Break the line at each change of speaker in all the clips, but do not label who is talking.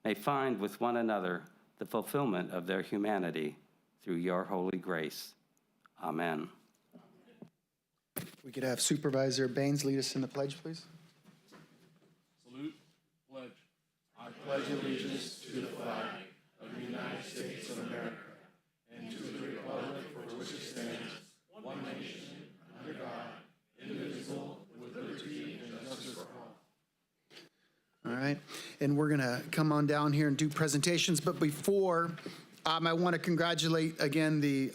may find with one another the fulfillment of their humanity through your holy grace. Amen.
We could have Supervisor Baines lead us in the pledge, please.
Salute, pledge. I pledge allegiance to the flag of the United States of America and to the republic for which it stands, one nation, under God, indivisible, with liberty and justice for all.
All right, and we're gonna come on down here and do presentations, but before, I want to congratulate again the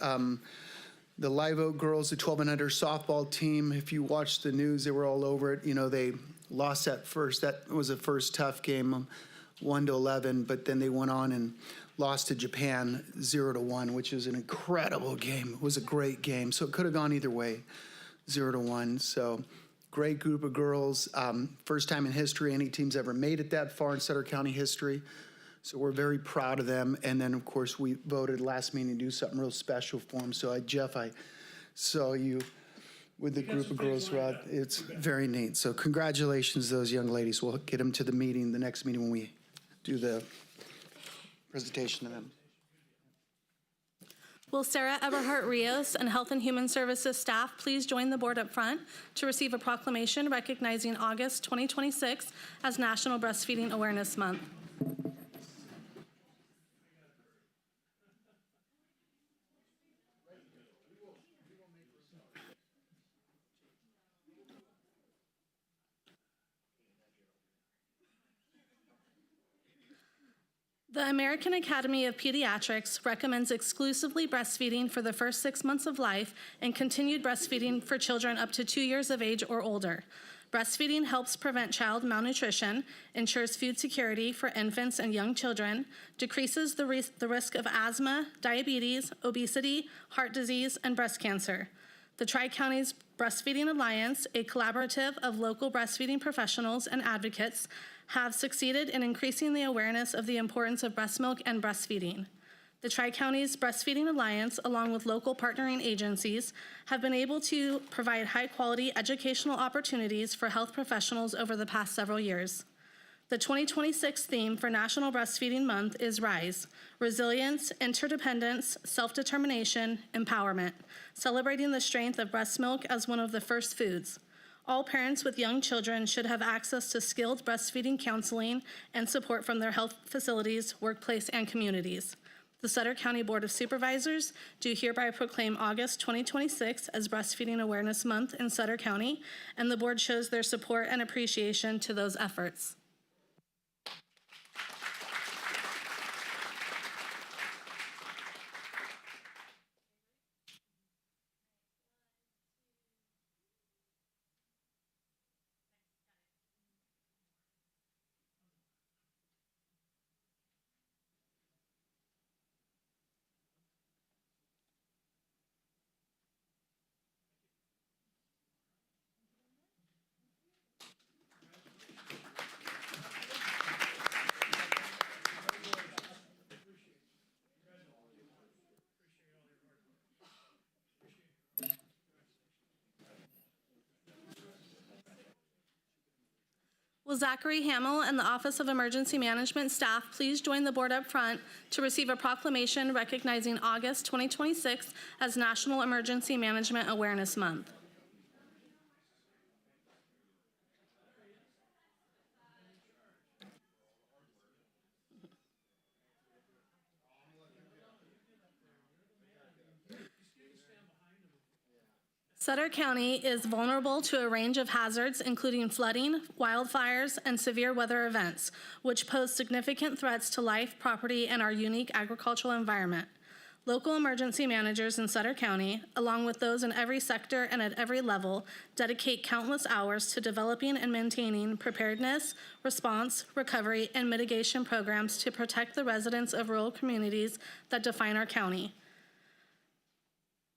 Live Oak girls, the 12 and under softball team. If you watched the news, they were all over it. You know, they lost at first. That was the first tough game, 1-11, but then they went on and lost to Japan 0-1, which is an incredible game. It was a great game, so it could have gone either way, 0-1. So great group of girls. First time in history any team's ever made it that far in Sutter County history. So we're very proud of them. And then, of course, we voted last meeting to do something real special for them. So, Jeff, I saw you with the group of girls throughout. It's very neat. So congratulations to those young ladies. We'll get them to the meeting, the next meeting when we do the presentation to them.
Will Sarah Eberhardt-Rios and Health and Human Services staff please join the board up front to receive a proclamation recognizing August 2026 as National Breastfeeding Awareness Month. The American Academy of Pediatrics recommends exclusively breastfeeding for the first 6 months of life and continued breastfeeding for children up to 2 years of age or older. Breastfeeding helps prevent child malnutrition, ensures food security for infants and young children, decreases the risk of asthma, diabetes, obesity, heart disease, and breast cancer. The Tri-Counties Breastfeeding Alliance, a collaborative of local breastfeeding professionals and advocates, have succeeded in increasing the awareness of the importance of breast milk and breastfeeding. The Tri-Counties Breastfeeding Alliance, along with local partnering agencies, have been able to provide high-quality educational opportunities for health professionals over the past several years. The 2026 theme for National Breastfeeding Month is RISE, Resilience, Interdependence, Self-Determination, Empowerment, celebrating the strength of breast milk as one of the first foods. All parents with young children should have access to skilled breastfeeding counseling and support from their health facilities, workplace, and communities. The Sutter County Board of Supervisors do hereby proclaim August 2026 as Breastfeeding Awareness Month in Sutter County, and the board shows their support and appreciation to those efforts. Will Zachary Hamill and the Office of Emergency Management staff please join the board up front to receive a proclamation recognizing August 2026 as National Emergency Management Awareness Month. Sutter County is vulnerable to a range of hazards, including flooding, wildfires, and severe weather events, which pose significant threats to life, property, and our unique agricultural environment. Local emergency managers in Sutter County, along with those in every sector and at every level, dedicate countless hours to developing and maintaining preparedness, response, recovery, and mitigation programs to protect the residents of rural communities that define our county.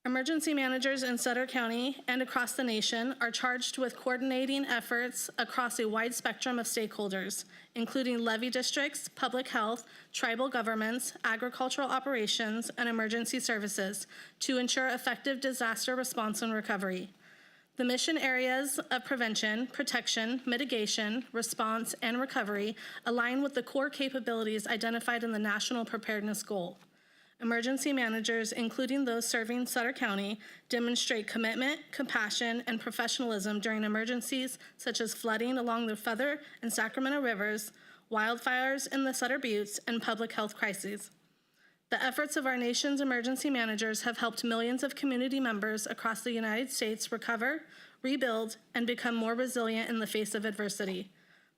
Emergency managers in Sutter County and across the nation are charged with coordinating efforts across a wide spectrum of stakeholders, including levee districts, public health, tribal governments, agricultural operations, and emergency services to ensure effective disaster response and recovery. The mission areas of prevention, protection, mitigation, response, and recovery align with the core capabilities identified in the National Preparedness Goal. Emergency managers, including those serving Sutter County, demonstrate commitment, compassion, and professionalism during emergencies such as flooding along the Feather and Sacramento rivers, wildfires in the Sutter Buttes, and public health crises. The efforts of our nation's emergency managers have helped millions of community members across the United States recover, rebuild, and become more resilient in the face of adversity.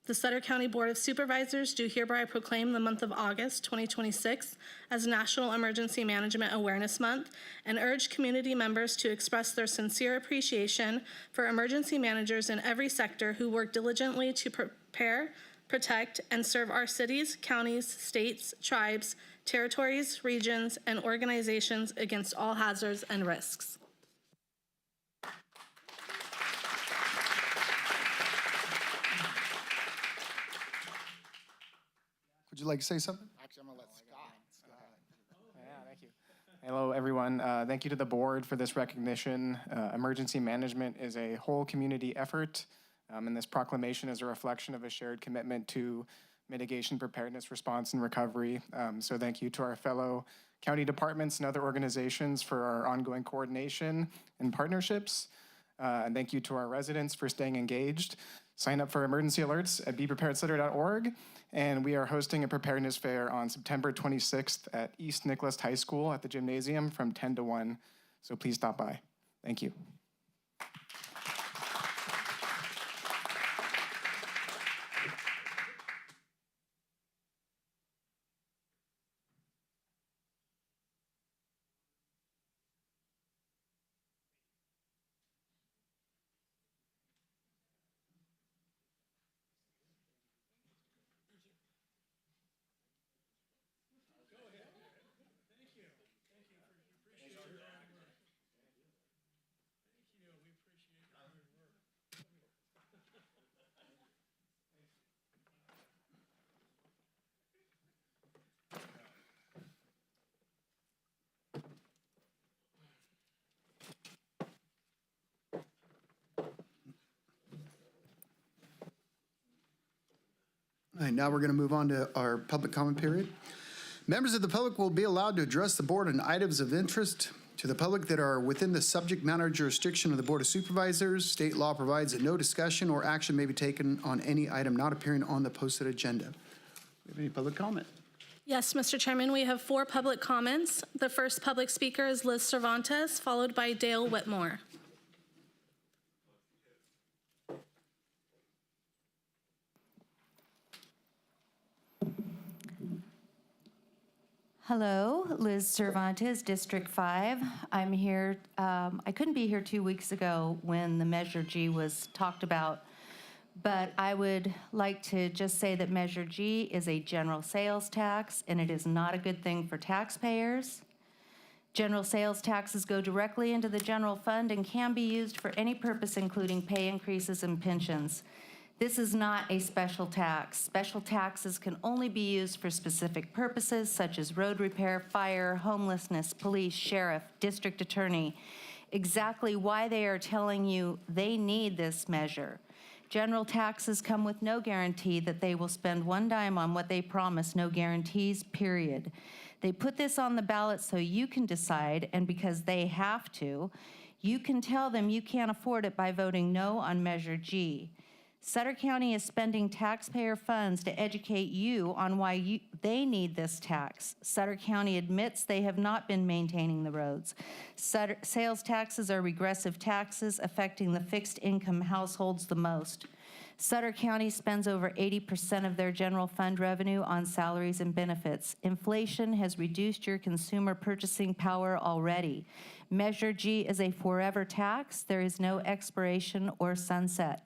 The Sutter County Board of Supervisors do hereby proclaim the month of August 2026 as National Emergency Management Awareness Month and urge community members to express their sincere appreciation for emergency managers in every sector who work diligently to prepare, protect, and serve our cities, counties, states, tribes, territories, regions, and organizations against all hazards and risks.
Would you like to say something?
Actually, I'm gonna let Scott.
Yeah, thank you. Hello, everyone. Thank you to the board for this recognition. Emergency management is a whole community effort, and this proclamation is a reflection of a shared commitment to mitigation, preparedness, response, and recovery. So thank you to our fellow county departments and other organizations for our ongoing coordination and partnerships. And thank you to our residents for staying engaged. Sign up for emergency alerts at bepreparedsutter.org. And we are hosting a preparedness fair on September 26th at East Nicholas High School at the gymnasium from 10 to 1. So please stop by. Thank you.
All right, now we're going to move on to our public comment period. Members of the public will be allowed to address the board on items of interest to the public that are within the subject matter jurisdiction of the Board of Supervisors. State law provides that no discussion or action may be taken on any item not appearing on the posted agenda. Do we have any public comment?
Yes, Mr. Chairman, we have 4 public comments. The first public speaker is Liz Cervantes, followed by Dale Whitmore.
Hello, Liz Cervantes, District 5. I'm here, I couldn't be here 2 weeks ago when the Measure G was talked about, but I would like to just say that Measure G is a general sales tax, and it is not a good thing for taxpayers. General sales taxes go directly into the general fund and can be used for any purpose, including pay increases and pensions. This is not a special tax. Special taxes can only be used for specific purposes such as road repair, fire, homelessness, police, sheriff, district attorney. Exactly why they are telling you they need this measure. General taxes come with no guarantee that they will spend one dime on what they promise, no guarantees, period. They put this on the ballot so you can decide, and because they have to, you can tell them you can't afford it by voting no on Measure G. Sutter County is spending taxpayer funds to educate you on why they need this tax. Sutter County admits they have not been maintaining the roads. Sales taxes are regressive taxes affecting the fixed income households the most. Sutter County spends over 80% of their general fund revenue on salaries and benefits. Inflation has reduced your consumer purchasing power already. Measure G is a forever tax. There is no expiration or sunset.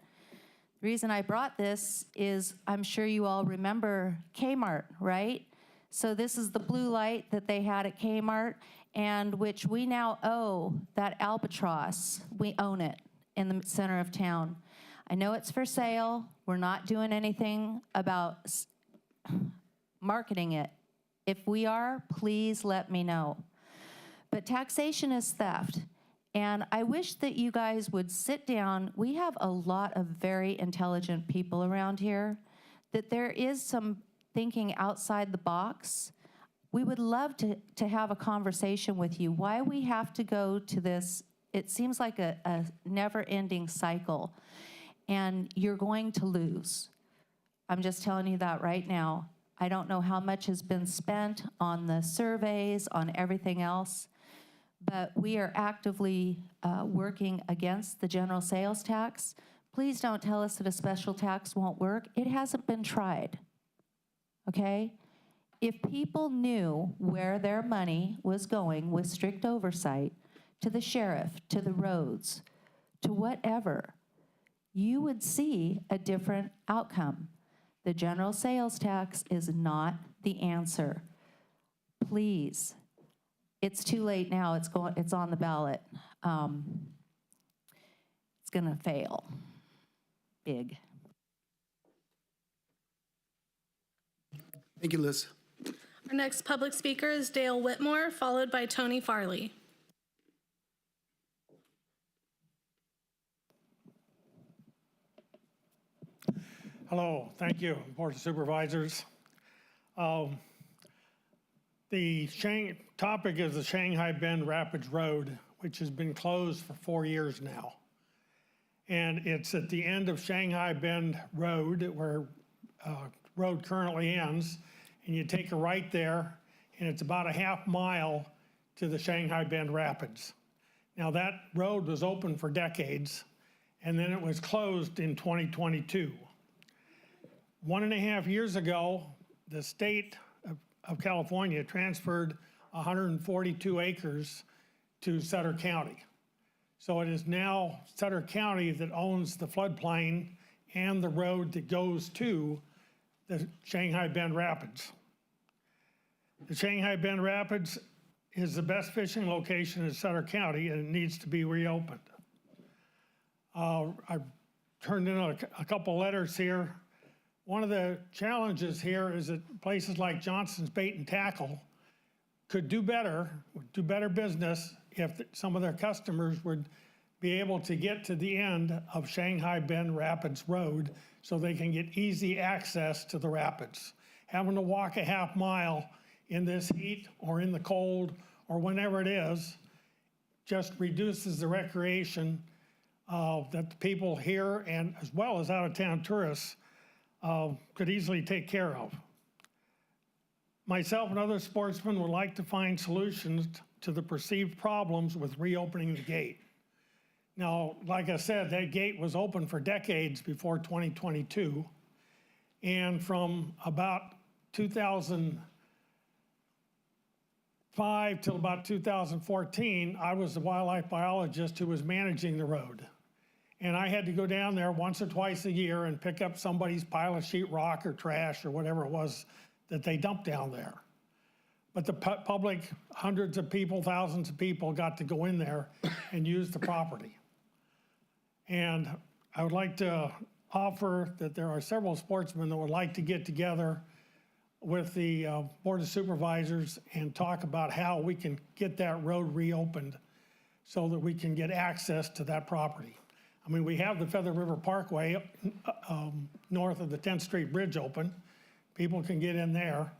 The reason I brought this is I'm sure you all remember Kmart, right? So this is the blue light that they had at Kmart, and which we now owe that albatross. We own it in the center of town. I know it's for sale. We're not doing anything about marketing it. If we are, please let me know. But taxation is theft. And I wish that you guys would sit down. We have a lot of very intelligent people around here, that there is some thinking outside the box. We would love to have a conversation with you. Why we have to go to this, it seems like a never-ending cycle, and you're going to lose. I'm just telling you that right now. I don't know how much has been spent on the surveys, on everything else, but we are actively working against the general sales tax. Please don't tell us that a special tax won't work. It hasn't been tried, okay? If people knew where their money was going with strict oversight, to the sheriff, to the roads, to whatever, you would see a different outcome. The general sales tax is not the answer. Please, it's too late now. It's on the ballot. It's gonna fail, big.
Thank you, Liz.
Our next public speaker is Dale Whitmore, followed by Tony Farley.
Hello, thank you, Board of Supervisors. The topic is the Shanghai Bend Rapids Road, which has been closed for 4 years now. And it's at the end of Shanghai Bend Road where road currently ends, and you take a right there, and it's about a half mile to the Shanghai Bend Rapids. Now that road was open for decades, and then it was closed in 2022. 1.5 years ago, the state of California transferred 142 acres to Sutter County. So it is now Sutter County that owns the floodplain and the road that goes to the Shanghai Bend Rapids. The Shanghai Bend Rapids is the best fishing location in Sutter County, and it needs to be reopened. I turned in a couple letters here. One of the challenges here is that places like Johnson's Bait and Tackle could do better business if some of their customers would be able to get to the end of Shanghai Bend Rapids Road so they can get easy access to the rapids. Having to walk a half mile in this heat or in the cold or whenever it is just reduces the recreation that the people here and as well as out-of-town tourists could easily take care of. Myself and other sportsmen would like to find solutions to the perceived problems with reopening the gate. Now, like I said, that gate was open for decades before 2022. And from about 2005 till about 2014, I was the wildlife biologist who was managing the road. And I had to go down there once or twice a year and pick up somebody's pile of sheetrock or trash or whatever it was that they dumped down there. But the public, hundreds of people, thousands of people got to go in there and use the property. And I would like to offer that there are several sportsmen that would like to get together with the Board of Supervisors and talk about how we can get that road reopened so that we can get access to that property. I mean, we have the Feather River Parkway north of the 10th Street Bridge open. People can get in there.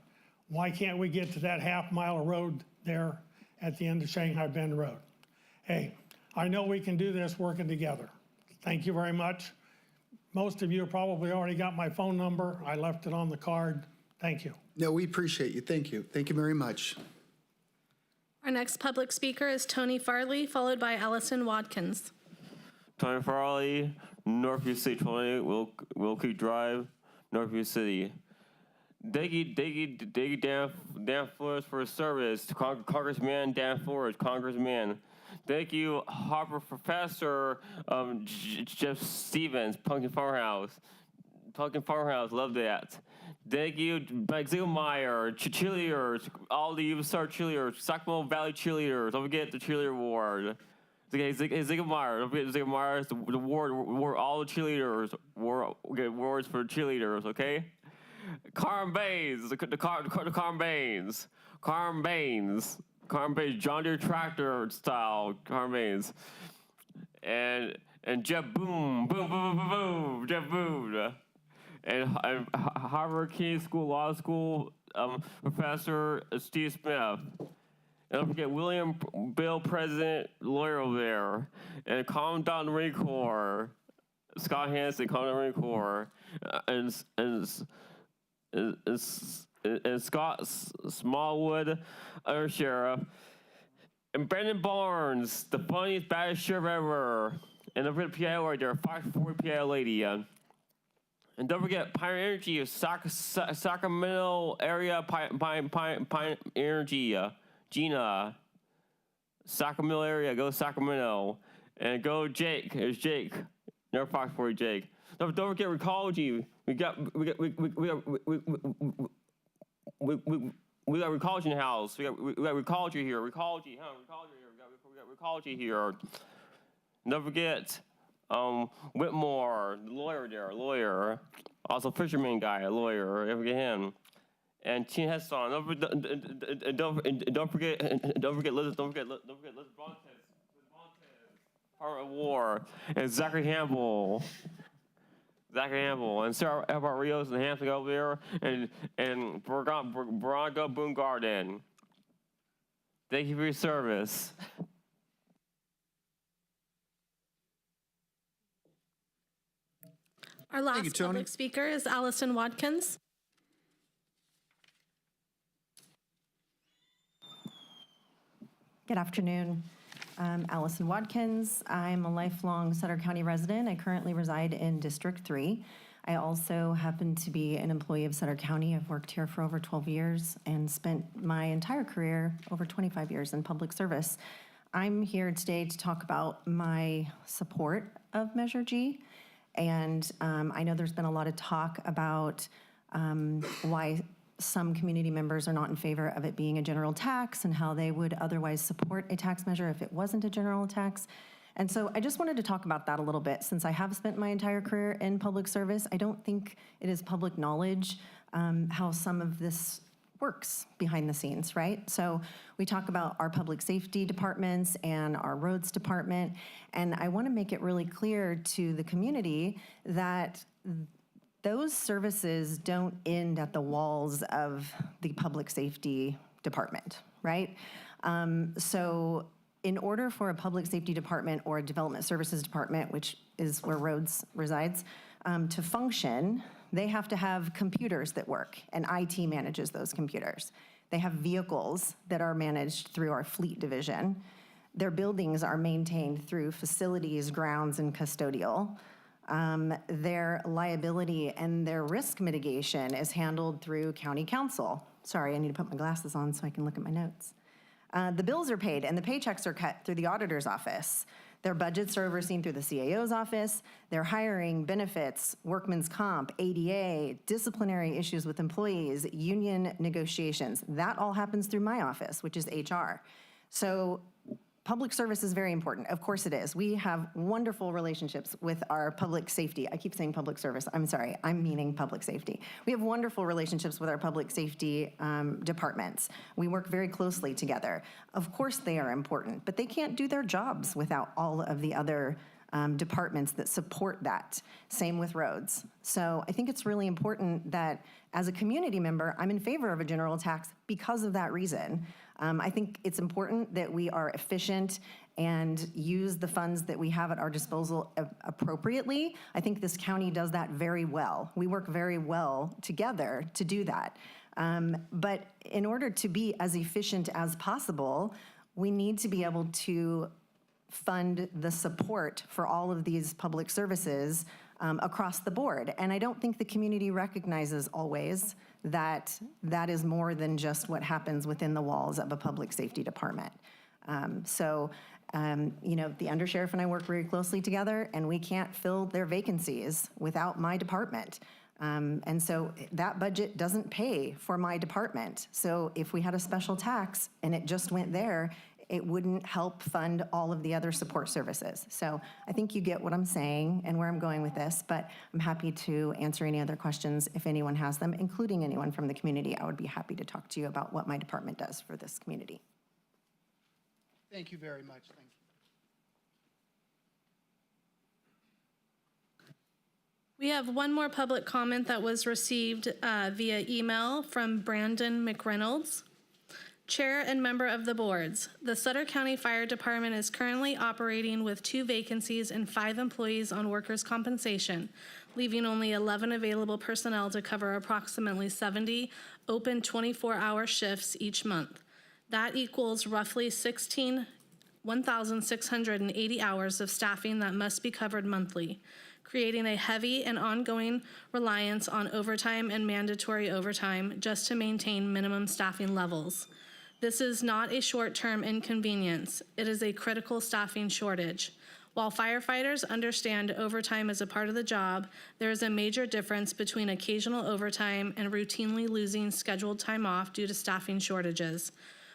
Why can't we get to that half mile of road there at the end of Shanghai Bend Road? Hey, I know we can do this working together. Thank you very much. Most of you have probably already got my phone number. I left it on the card. Thank you.
No, we appreciate you. Thank you. Thank you very much.
Our next public speaker is Tony Farley, followed by Allison Watkins.
Tony Farley, Northview City 20, Wilkie Drive, Northview City. Thank you, Dan Flores, for his service. Congressman Dan Flores, Congressman. Thank you, Harvard Professor Jeff Stevens, Pumpkin Farmhouse. Love that. Thank you, Mike Ziegelmeyer, cheerleaders, all the USAR cheerleaders, Sacramento Valley cheerleaders. Don't forget the cheerleader award. Ziegelmeyer, don't forget Ziegelmeyer, the award, all the cheerleaders, get awards for cheerleaders, okay? Carm Baines, the Carm Baines. carbon-based John Deere tractor style carbines. And Jeff Boom, Jeff Boom. And Harvard Kennedy School Law School Professor Steve Smith. And don't forget William Bill, President, lawyer over there. And Commandant Marine Corps, Scott Hansen, Commandant Marine Corps. And Scott Smallwood, Under Sheriff. And Brandon Barnes, the funniest, baddest sheriff ever. And don't forget PIO right there, 540 PIO lady. And don't forget Pioneer Energy, Sacramento area, Pioneer Energy, Gina. Sacramento area, go Sacramento. And go Jake, there's Jake. Never 540 Jake. Don't forget Recology. We got Recology in the house. We got Recology here. Recology, huh? Recology here. We got Recology here. Don't forget Whitmore, the lawyer there, lawyer. Also fisherman guy, a lawyer. Don't forget him. And Teen Heston. Don't forget Liz. Don't forget Liz Bontes. Department of War. And Zachary Hamble. And Sarah Everett Rios and Hampton over there, and Veronica Boone Garden. Thank you for your service.
Our last public speaker is Allison Watkins.
Good afternoon. I'm Allison Watkins. I'm a lifelong Sutter County resident. I currently reside in District 3. I also happen to be an employee of Sutter County. I've worked here for over 12 years and spent my entire career, over 25 years, in public service. I'm here today to talk about my support of Measure G. And I know there's been a lot of talk about why some community members are not in favor of it being a general tax and how they would otherwise support a tax measure if it wasn't a general tax. And so I just wanted to talk about that a little bit. Since I have spent my entire career in public service, I don't think it is public knowledge how some of this works behind the scenes, right? So we talk about our public safety departments and our roads department, and I want to make it really clear to the community that those services don't end at the walls of the public safety department, right? So in order for a public safety department or a development services department, which is where roads resides, to function, they have to have computers that work, and IT manages those computers. They have vehicles that are managed through our fleet division. Their buildings are maintained through facilities, grounds, and custodial. Their liability and their risk mitigation is handled through county council. Sorry, I need to put my glasses on so I can look at my notes. The bills are paid and the paychecks are cut through the auditor's office. Their budgets are overseen through the CAO's office. Their hiring, benefits, workman's comp, ADA, disciplinary issues with employees, union negotiations, that all happens through my office, which is HR. So public service is very important. Of course it is. We have wonderful relationships with our public safety. I keep saying public service. I'm sorry. I'm meaning public safety. We have wonderful relationships with our public safety departments. We work very closely together. Of course they are important, but they can't do their jobs without all of the other departments that support that. Same with roads. So I think it's really important that as a community member, I'm in favor of a general tax because of that reason. I think it's important that we are efficient and use the funds that we have at our disposal appropriately. I think this county does that very well. We work very well together to do that. But in order to be as efficient as possible, we need to be able to fund the support for all of these public services across the board. And I don't think the community recognizes always that that is more than just what happens within the walls of a public safety department. You know, the undersheriff and I work very closely together, and we can't fill their vacancies without my department. And so that budget doesn't pay for my department. So if we had a special tax and it just went there, it wouldn't help fund all of the other support services. So I think you get what I'm saying and where I'm going with this, but I'm happy to answer any other questions if anyone has them, including anyone from the community. I would be happy to talk to you about what my department does for this community.
Thank you very much. Thank you.
We have one more public comment that was received via email from Brandon McReynolds. Chair and member of the boards, the Sutter County Fire Department is currently operating with 2 vacancies and 5 employees on workers' compensation, leaving only 11 available personnel to cover approximately 70 open 24-hour shifts each month. That equals roughly 1,680 hours of staffing that must be covered monthly, creating a heavy and ongoing reliance on overtime and mandatory overtime just to maintain minimum staffing levels. This is not a short-term inconvenience. It is a critical staffing shortage. While firefighters understand overtime is a part of the job, there is a major difference between occasional overtime and routinely losing scheduled time off due to staffing shortages.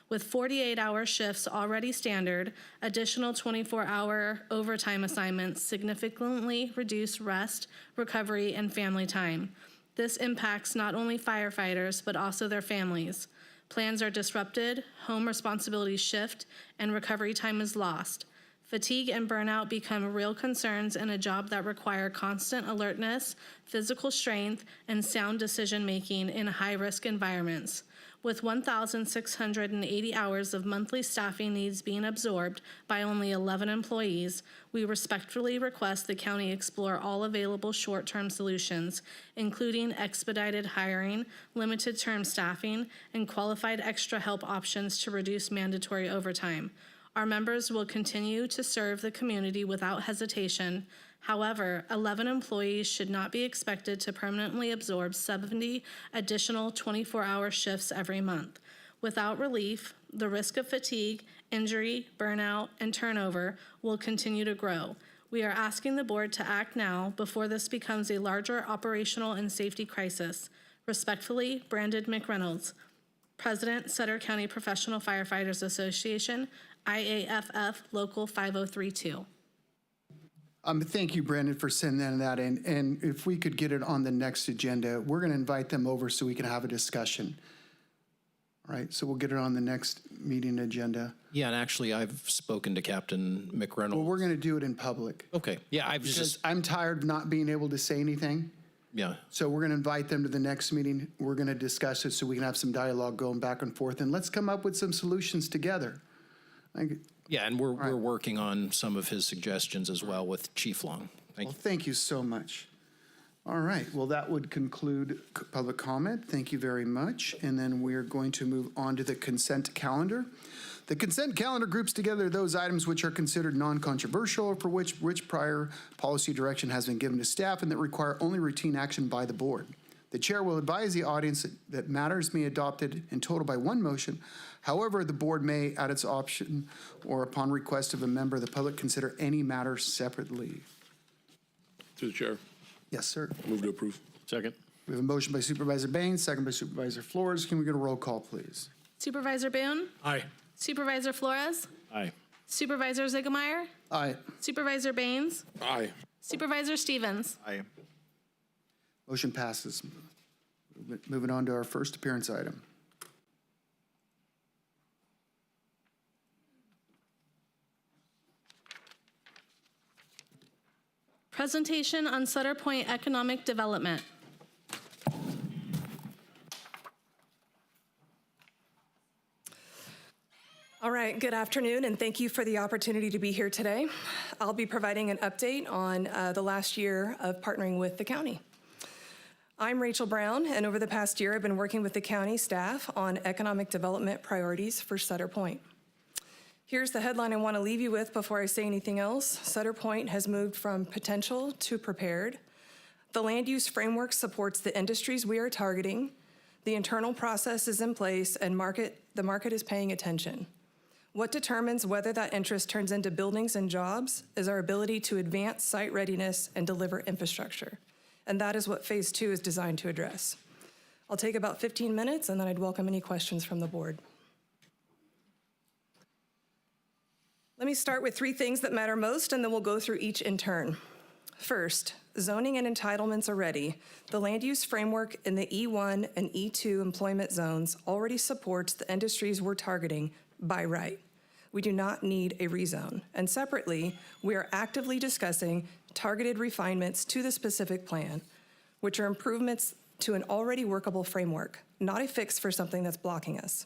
With 48-hour shifts already standard, additional 24-hour overtime assignments significantly reduce rest, recovery, and family time. This impacts not only firefighters, but also their families. Plans are disrupted, home responsibilities shift, and recovery time is lost. Fatigue and burnout become real concerns in a job that require constant alertness, physical strength, and sound decision-making in high-risk environments. With 1,680 hours of monthly staffing needs being absorbed by only 11 employees, we respectfully request the county explore all available short-term solutions, including expedited hiring, limited-term staffing, and qualified extra help options to reduce mandatory overtime. Our members will continue to serve the community without hesitation. However, 11 employees should not be expected to permanently absorb 70 additional 24-hour shifts every month. Without relief, the risk of fatigue, injury, burnout, and turnover will continue to grow. We are asking the board to act now before this becomes a larger operational and safety crisis. Respectfully, Brandon McReynolds, President, Sutter County Professional Firefighters Association, IAFF Local 5032.
Thank you, Brandon, for sending that in. And if we could get it on the next agenda, we're going to invite them over so we can have a discussion. All right, so we'll get it on the next meeting agenda.
Yeah, and actually, I've spoken to Captain McReynolds.
Well, we're going to do it in public.
Okay, yeah, I was
Because
just,
I'm tired of not being able to say anything.
yeah,
So we're going to invite them to the next meeting. We're going to discuss it so we can have some dialogue going back and forth. And let's come up with some solutions together.
yeah, and we're working on some of his suggestions as well with Chief Long. Thank
Well,
you.
thank you so much. All right, well, that would conclude public comment. Thank you very much. And then we're going to move on to the consent calendar. The consent calendar groups together those items which are considered non-controversial or for which prior policy direction has been given to staff and that require only routine action by the board. The chair will advise the audience that matters may be adopted in total by one motion. However, the board may, at its option or upon request of a member of the public, consider any matter separately.
Through the chair.
Yes, sir.
Move to approve.
Second.
We have a motion by Supervisor Baines, second by Supervisor Flores. Can we get a roll call, please?
Supervisor Boone?
Aye.
Supervisor Flores?
Aye.
Supervisor Ziegemeier?
Aye.
Supervisor Baines?
Aye.
Supervisor Stevens?
Aye.
Motion passes. Moving on to our first appearance item.
Presentation on Sutter Point Economic Development.
All right, good afternoon, and thank you for the opportunity to be here today. I'll be providing an update on the last year of partnering with the county. I'm Rachel Brown, and over the past year, I've been working with the county staff on economic development priorities for Sutter Point. Here's the headline I want to leave you with before I say anything else. Sutter Point has moved from potential to prepared. The land use framework supports the industries we are targeting. The internal process is in place, and the market is paying attention. What determines whether that interest turns into buildings and jobs is our ability to advance site readiness and deliver infrastructure. And that is what Phase 2 is designed to address. I'll take about 15 minutes, and then I'd welcome any questions from the board. Let me start with 3 things that matter most, and then we'll go through each in turn. First, zoning and entitlements are ready. The land use framework in the E1 and E2 employment zones already supports the industries we're targeting by right. We do not need a rezone. And separately, we are actively discussing targeted refinements to the specific plan, which are improvements to an already workable framework, not a fix for something that's blocking us.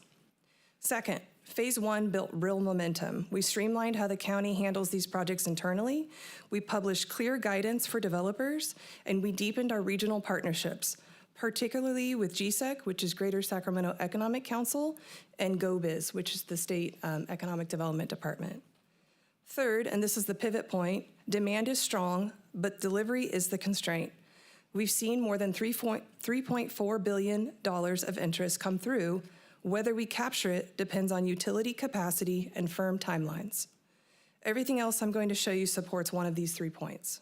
Second, Phase 1 built real momentum. We streamlined how the county handles these projects internally. We published clear guidance for developers, and we deepened our regional partnerships, particularly with GSEC, which is Greater Sacramento Economic Council, and GoBiz, which is the state economic development department. Third, and this is the pivot point, demand is strong, but delivery is the constraint. We've seen more than $3.4 billion of interest come through. Whether we capture it depends on utility capacity and firm timelines. Everything else I'm going to show you supports one of these 3 points.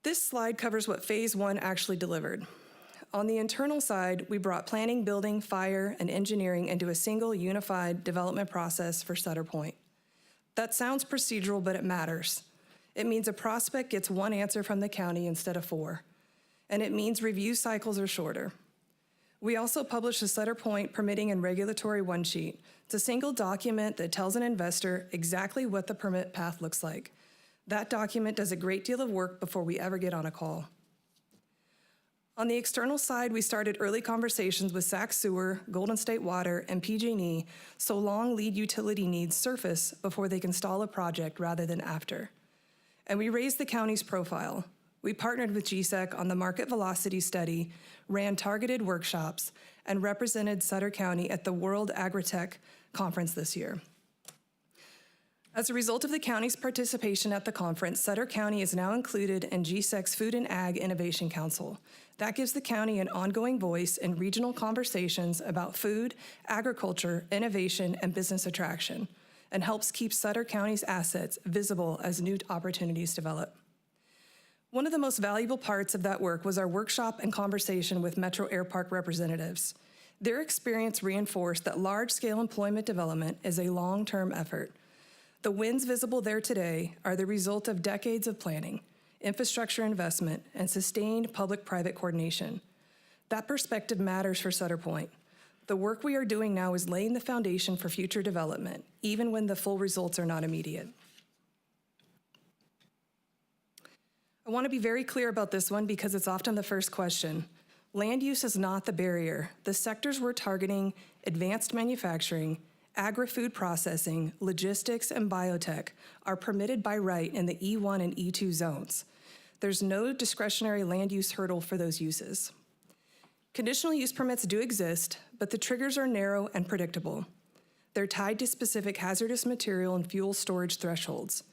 This slide covers what Phase 1 actually delivered. On the internal side, we brought planning, building, fire, and engineering into a single unified development process for Sutter Point. That sounds procedural, but it matters. It means a prospect gets one answer from the county instead of 4, and it means review cycles are shorter. We also published the Sutter Point Permitting and Regulatory One Sheet. It's a single document that tells an investor exactly what the permit path looks like. That document does a great deal of work before we ever get on a call. On the external side, we started early conversations with Sac Sewer, Golden State Water, and PG&E, so long lead utility needs surface before they can stall a project rather than after. And we raised the county's profile. We partnered with GSEC on the market velocity study, ran targeted workshops, and represented Sutter County at the World Agritech Conference this year. As a result of the county's participation at the conference, Sutter County is now included in GSEC's Food and Ag Innovation Council. That gives the county an ongoing voice in regional conversations about food, agriculture, innovation, and business attraction, and helps keep Sutter County's assets visible as new opportunities develop. One of the most valuable parts of that work was our workshop and conversation with Metro Air Park representatives. Their experience reinforced that large-scale employment development is a long-term effort. The wins visible there today are the result of decades of planning, infrastructure investment, and sustained public-private coordination. That perspective matters for Sutter Point. The work we are doing now is laying the foundation for future development, even when the full results are not immediate. I want to be very clear about this one because it's often the first question. Land use is not the barrier. The sectors we're targeting, advanced manufacturing, agri-food processing, logistics, and biotech, are permitted by right in the E1 and E2 zones. There's no discretionary land use hurdle for those uses. Conditional use permits do exist, but the triggers are narrow and predictable. They're tied to specific hazardous material and fuel storage thresholds.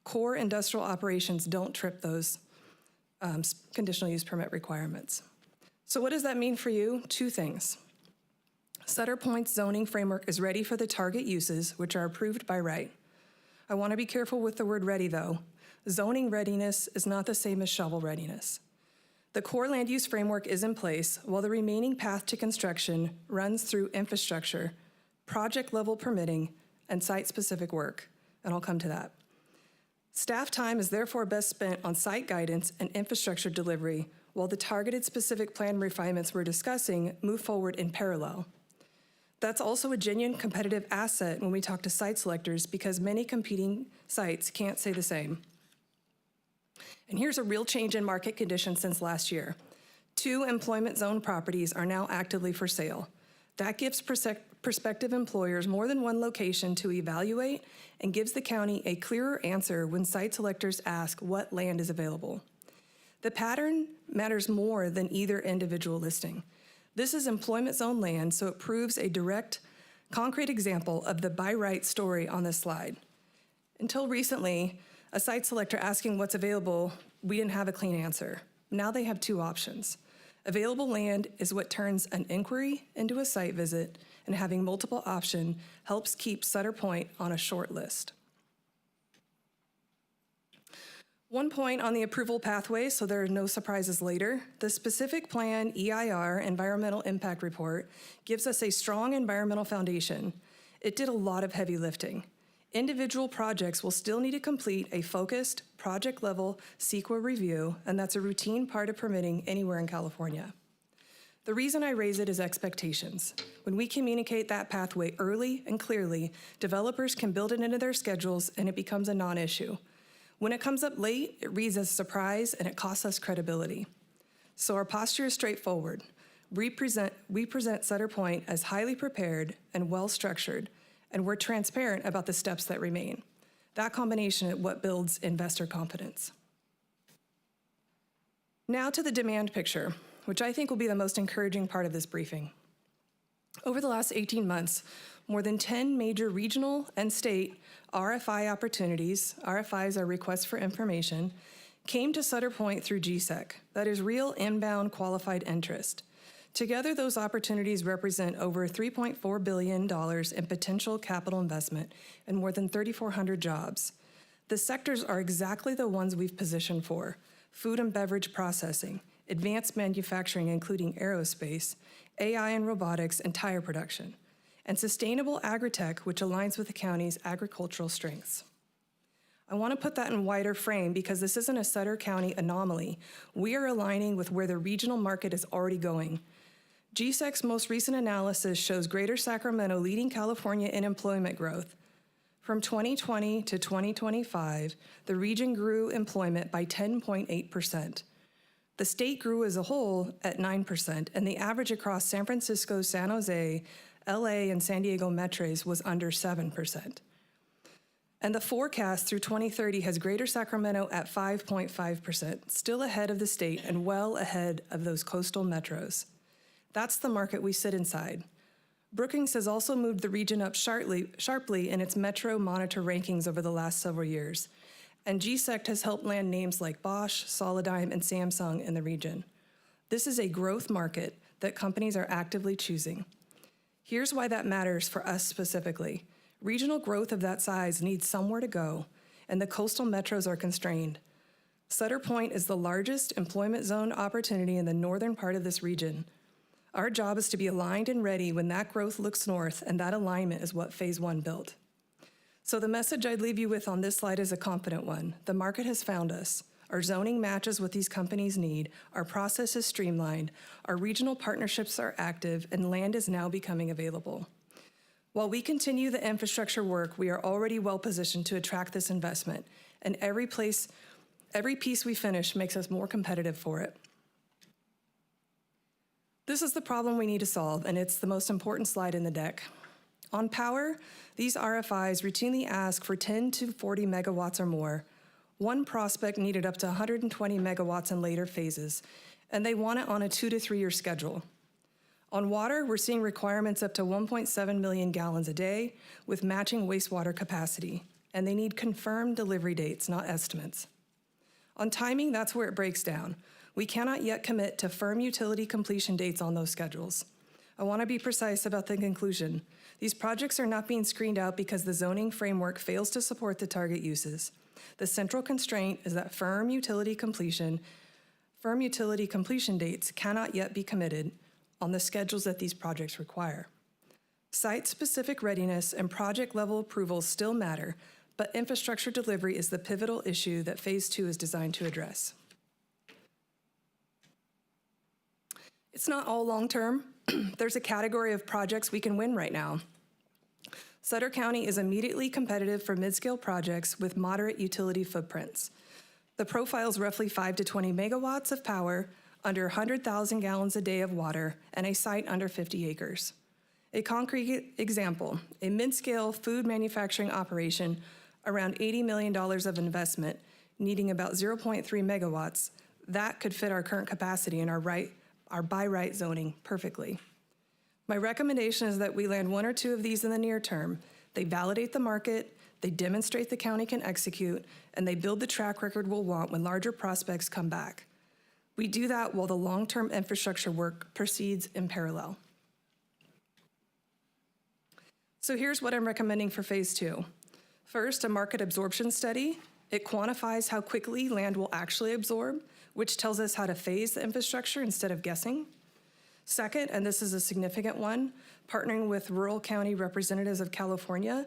Core industrial operations don't trip those conditional use permit requirements. So what does that mean for you? 2 things. Sutter Point's zoning framework is ready for the target uses, which are approved by right. I want to be careful with the word ready, though. Zoning readiness is not the same as shovel readiness. The core land use framework is in place, while the remaining path to construction runs through infrastructure, project-level permitting, and site-specific work, and I'll come to that. Staff time is therefore best spent on site guidance and infrastructure delivery, while the targeted specific plan refinements we're discussing move forward in parallel. That's also a genuine competitive asset when we talk to site selectors because many competing sites can't say the same. And here's a real change in market conditions since last year. 2 employment zone properties are now actively for sale. That gives prospective employers more than one location to evaluate and gives the county a clearer answer when site selectors ask what land is available. The pattern matters more than either individual listing. This is employment zone land, so it proves a direct, concrete example of the by right story on this slide. Until recently, a site selector asking what's available, we didn't have a clean answer. Now they have 2 options. Available land is what turns an inquiry into a site visit, and having multiple options helps keep Sutter Point on a short list. One point on the approval pathway, so there are no surprises later. The specific plan EIR, Environmental Impact Report, gives us a strong environmental foundation. It did a lot of heavy lifting. Individual projects will still need to complete a focused, project-level CEQA review, and that's a routine part of permitting anywhere in California. The reason I raise it is expectations. When we communicate that pathway early and clearly, developers can build it into their schedules and it becomes a non-issue. When it comes up late, it reads as a surprise and it costs us credibility. So our posture is straightforward. We present Sutter Point as highly prepared and well-structured, and we're transparent about the steps that remain. That combination is what builds investor confidence. Now to the demand picture, which I think will be the most encouraging part of this briefing. Over the last 18 months, more than 10 major regional and state RFI opportunities, RFIs are requests for information, came to Sutter Point through GSEC, that is real inbound qualified interest. Together, those opportunities represent over $3.4 billion in potential capital investment and more than 3,400 jobs. The sectors are exactly the ones we've positioned for: food and beverage processing, advanced manufacturing including aerospace, AI and robotics, and tire production, and sustainable agritech, which aligns with the county's agricultural strengths. I want to put that in wider frame because this isn't a Sutter County anomaly. We are aligning with where the regional market is already going. GSEC's most recent analysis shows Greater Sacramento leading California in employment growth. From 2020 to 2025, the region grew employment by 10.8%. The state grew as a whole at 9%, and the average across San Francisco, San Jose, LA, and San Diego metros was under 7%. And the forecast through 2030 has Greater Sacramento at 5.5%, still ahead of the state and well ahead of those coastal metros. That's the market we sit inside. Brookings has also moved the region up sharply in its Metro Monitor rankings over the last several years, and GSEC has helped land names like Bosch, Solidigm, and Samsung in the region. This is a growth market that companies are actively choosing. Here's why that matters for us specifically. Regional growth of that size needs somewhere to go, and the coastal metros are constrained. Sutter Point is the largest employment zone opportunity in the northern part of this region. Our job is to be aligned and ready when that growth looks north, and that alignment is what Phase 1 built. So the message I'd leave you with on this slide is a confident one. The market has found us. Our zoning matches what these companies need. Our process is streamlined. Our regional partnerships are active, and land is now becoming available. While we continue the infrastructure work, we are already well positioned to attract this investment, and every piece we finish makes us more competitive for it. This is the problem we need to solve, and it's the most important slide in the deck. On power, these RFIs routinely ask for 10 to 40 megawatts or more. One prospect needed up to 120 megawatts in later phases, and they want it on a 2 to 3 year schedule. On water, we're seeing requirements up to 1.7 million gallons a day with matching wastewater capacity, and they need confirmed delivery dates, not estimates. On timing, that's where it breaks down. We cannot yet commit to firm utility completion dates on those schedules. I want to be precise about the conclusion. These projects are not being screened out because the zoning framework fails to support the target uses. The central constraint is that firm utility completion dates cannot yet be committed on the schedules that these projects require. Site-specific readiness and project-level approvals still matter, but infrastructure delivery is the pivotal issue that Phase 2 is designed to address. It's not all long-term. There's a category of projects we can win right now. Sutter County is immediately competitive for mid-scale projects with moderate utility footprints. The profile is roughly 5 to 20 megawatts of power, under 100,000 gallons a day of water, and a site under 50 acres. A concrete example, a mid-scale food manufacturing operation, around $80 million of investment, needing about 0.3 megawatts, that could fit our current capacity in our by right zoning perfectly. My recommendation is that we land 1 or 2 of these in the near term. They validate the market, they demonstrate the county can execute, and they build the track record we'll want when larger prospects come back. We do that while the long-term infrastructure work proceeds in parallel. So here's what I'm recommending for Phase 2. First, a market absorption study. It quantifies how quickly land will actually absorb, which tells us how to phase the infrastructure instead of guessing. Second, and this is a significant one, partnering with rural county representatives of California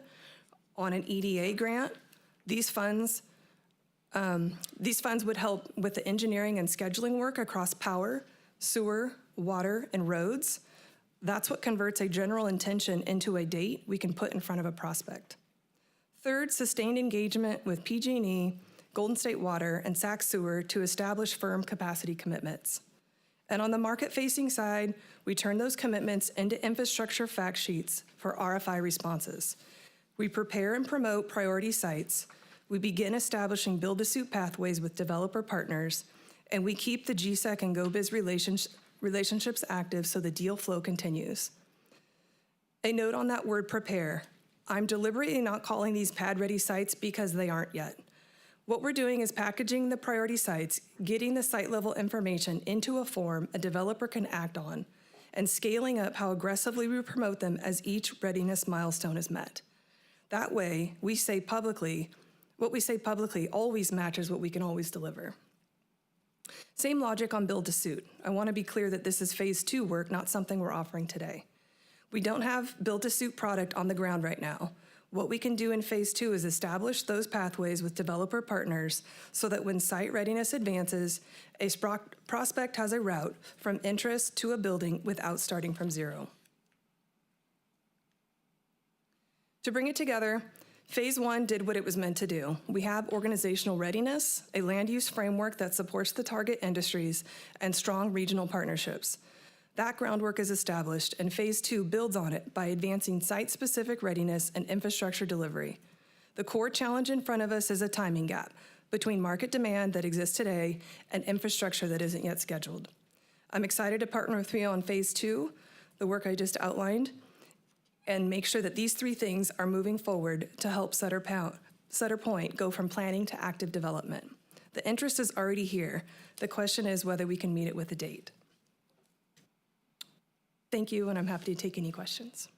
on an EDA grant. These funds would help with the engineering and scheduling work across power, sewer, water, and roads. That's what converts a general intention into a date we can put in front of a prospect. Third, sustained engagement with PG&E, Golden State Water, and Sac Sewer to establish firm capacity commitments. And on the market-facing side, we turn those commitments into infrastructure fact sheets for RFI responses. We prepare and promote priority sites. We begin establishing build-to-suit pathways with developer partners, and we keep the GSEC and GoBiz relationships active so the deal flow continues. A note on that word prepare. I'm deliberately not calling these pad-ready sites because they aren't yet. What we're doing is packaging the priority sites, getting the site-level information into a form a developer can act on, and scaling up how aggressively we promote them as each readiness milestone is met. That way, what we say publicly always matches what we can always deliver. Same logic on build-to-suit. I want to be clear that this is phase 2 work, not something we're offering today. We don't have build-to-suit product on the ground right now. What we can do in phase 2 is establish those pathways with developer partners so that when site readiness advances, a prospect has a route from interest to a building without starting from zero. To bring it together, phase 1 did what it was meant to do. We have organizational readiness, a land use framework that supports the target industries, and strong regional partnerships. That groundwork is established, and phase 2 builds on it by advancing site-specific readiness and infrastructure delivery. The core challenge in front of us is a timing gap between market demand that exists today and infrastructure that isn't yet scheduled. I'm excited to partner with you on phase 2, the work I just outlined, and make sure that these 3 things are moving forward to help Sutter Point go from planning to active development. The interest is already here. The question is whether we can meet it with a date. Thank you, and I'm happy to take any questions.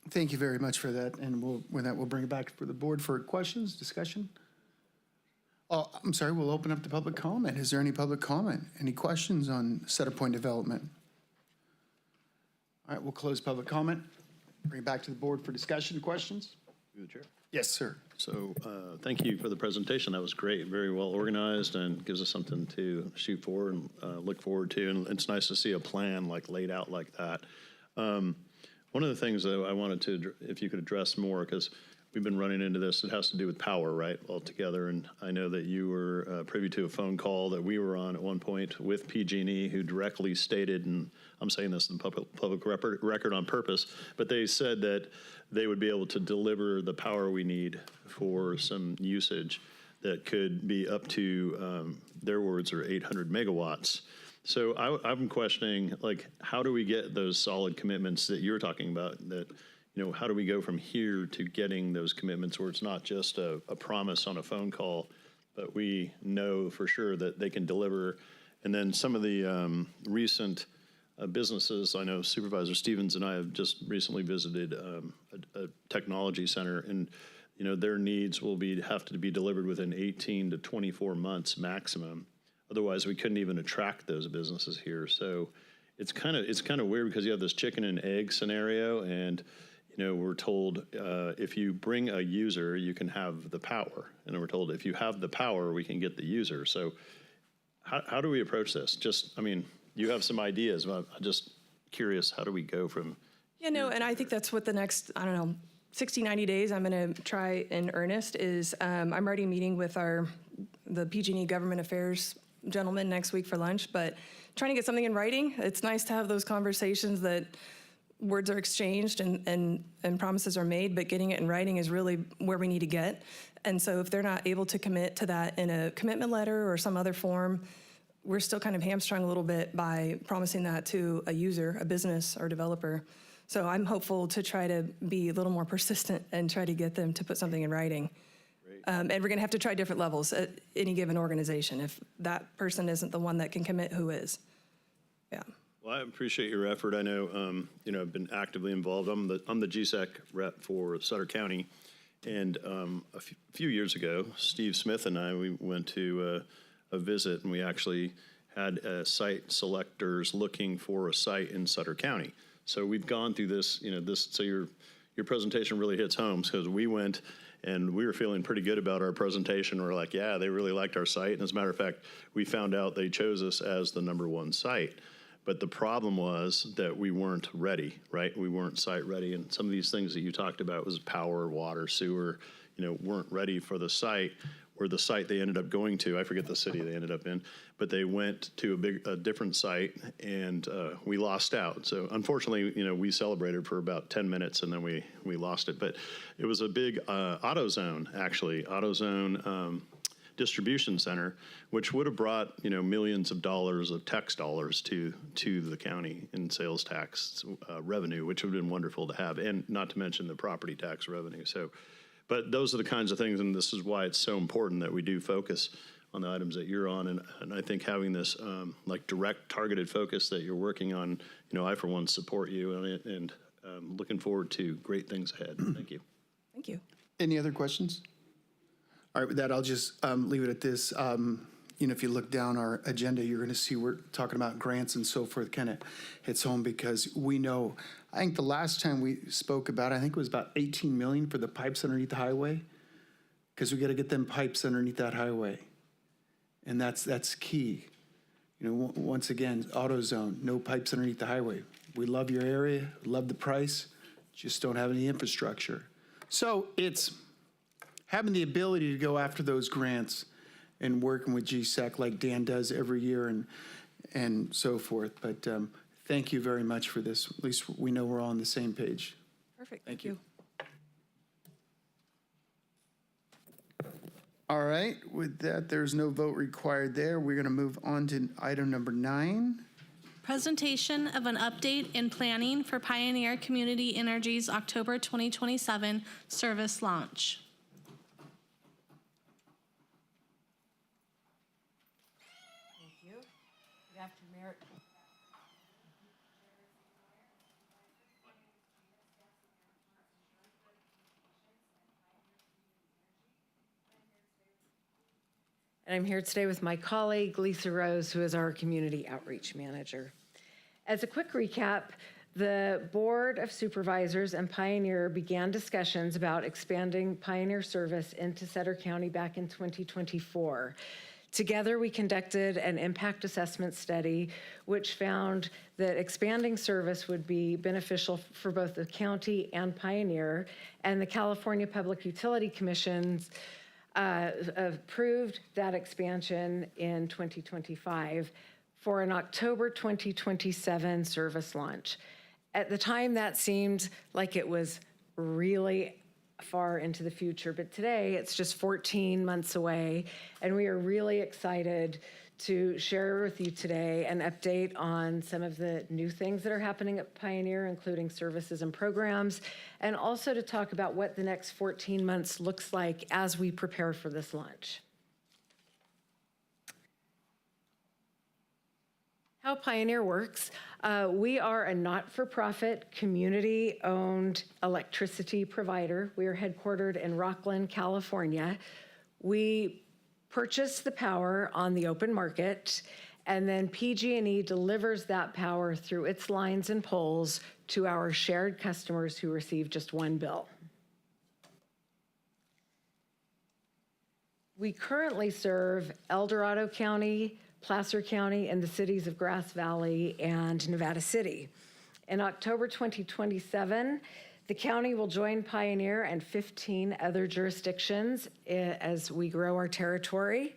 Thank you very much for that, and we'll bring it back for the board for questions, discussion. Oh, I'm sorry, we'll open up to public comment. Is there any public comment? Any questions on Sutter Point development? All right, we'll close public comment. Bring it back to the board for discussion, questions?
Through the chair.
Yes, sir.
So thank you for the presentation. That was great, very well organized, and gives us something to shoot for and look forward to. And it's nice to see a plan like laid out like that. One of the things that I wanted to, if you could address more, because we've been running into this, it has to do with power, right, altogether. And I know that you were privy to a phone call that we were on at one point with PG&E, who directly stated, and I'm saying this in public record on purpose, but they said that they would be able to deliver the power we need for some usage that could be up to, their words are 800 megawatts. So I'm questioning, like, how do we get those solid commitments that you're talking about? That, you know, how do we go from here to getting those commitments where it's not just a promise on a phone call, but we know for sure that they can deliver? And then some of the recent businesses, I know Supervisor Stevens and I have just recently visited a technology center, and you know their needs will have to be delivered within 18 to 24 months maximum. Otherwise, we couldn't even attract those businesses here. So it's kind of weird because you have this chicken and egg scenario, and you know we're told if you bring a user, you can have the power, and we're told if you have the power, we can get the user. So how do we approach this? Just, I mean, you have some ideas, but I'm just curious, how do we go from?
Yeah, no, and I think that's what the next, 60, 90 days I'm going to try in earnest is I'm already meeting with the PG&E government affairs gentleman next week for lunch, but trying to get something in writing. It's nice to have those conversations that words are exchanged and promises are made, but getting it in writing is really where we need to get. And so if they're not able to commit to that in a commitment letter or some other form, we're still kind of hamstrung a little bit by promising that to a user, a business or developer. So I'm hopeful to try to be a little more persistent and try to get them to put something in writing. And we're going to have to try different levels at any given organization. If that person isn't the one that can commit, who is? Yeah.
Well, I appreciate your effort. I know, I've been actively involved. I'm the GSEC rep for Sutter County. And a few years ago, Steve Smith and I, we went to a visit, and we actually had site selectors looking for a site in Sutter County. So we've gone through this, so your presentation really hits home, because we went and we were feeling pretty good about our presentation. We're like, yeah, they really liked our site. And as a matter of fact, we found out they chose us as the #1 site. But the problem was that we weren't ready, right? We weren't site ready. And some of these things that you talked about was power, water, sewer, weren't ready for the site. Or the site they ended up going to, I forget the city they ended up in, but they went to a different site, and we lost out. So unfortunately, we celebrated for about 10 minutes, and then we lost it. But it was a big AutoZone, actually, AutoZone distribution center, which would have brought millions of dollars of tax dollars to the county in sales tax revenue, which would have been wonderful to have, and not to mention the property tax revenue. So. But those are the kinds of things, and this is why it's so important that we do focus on the items that you're on. And I think having this direct targeted focus that you're working on, I for one support you, and looking forward to great things ahead. Thank you.
Thank you.
Any other questions? All right, with that, I'll just leave it at this. If you look down our agenda, you're going to see we're talking about grants and so forth. Kind of hits home because we know, I think the last time we spoke about, I think it was about 18 million for the pipes underneath the highway, because we got to get them pipes underneath that highway. And that's key. Once again, AutoZone, no pipes underneath the highway. We love your area, love the price, just don't have any infrastructure. So it's having the ability to go after those grants and working with GSEC like Dan does every year and so forth. But thank you very much for this. At least we know we're all on the same page.
Perfect. Thank you.
All right, with that, there's no vote required there. We're going to move on to item number 9.
Presentation of an update in planning for Pioneer Community Energy's October 2027 service launch.
And I'm here today with my colleague, Lisa Rose, who is our Community Outreach Manager. As a quick recap, the Board of Supervisors and Pioneer began discussions about expanding Pioneer service into Sutter County back in 2024. Together, we conducted an impact assessment study, which found that expanding service would be beneficial for both the county and Pioneer, and the California Public Utility Commission's approved that expansion in 2025 for an October 2027 service launch. At the time, that seemed like it was really far into the future, but today it's just 14 months away, and we are really excited to share with you today an update on some of the new things that are happening at Pioneer, including services and programs, and also to talk about what the next 14 months looks like as we prepare for this launch. How Pioneer works, we are a not-for-profit, community-owned electricity provider. We are headquartered in Rockland, California. We purchase the power on the open market, and then PG&E delivers that power through its lines and poles to our shared customers who receive just one bill. We currently serve El Dorado County, Placer County, and the cities of Grass Valley and Nevada City. In October 2027, the county will join Pioneer and 15 other jurisdictions as we grow our territory.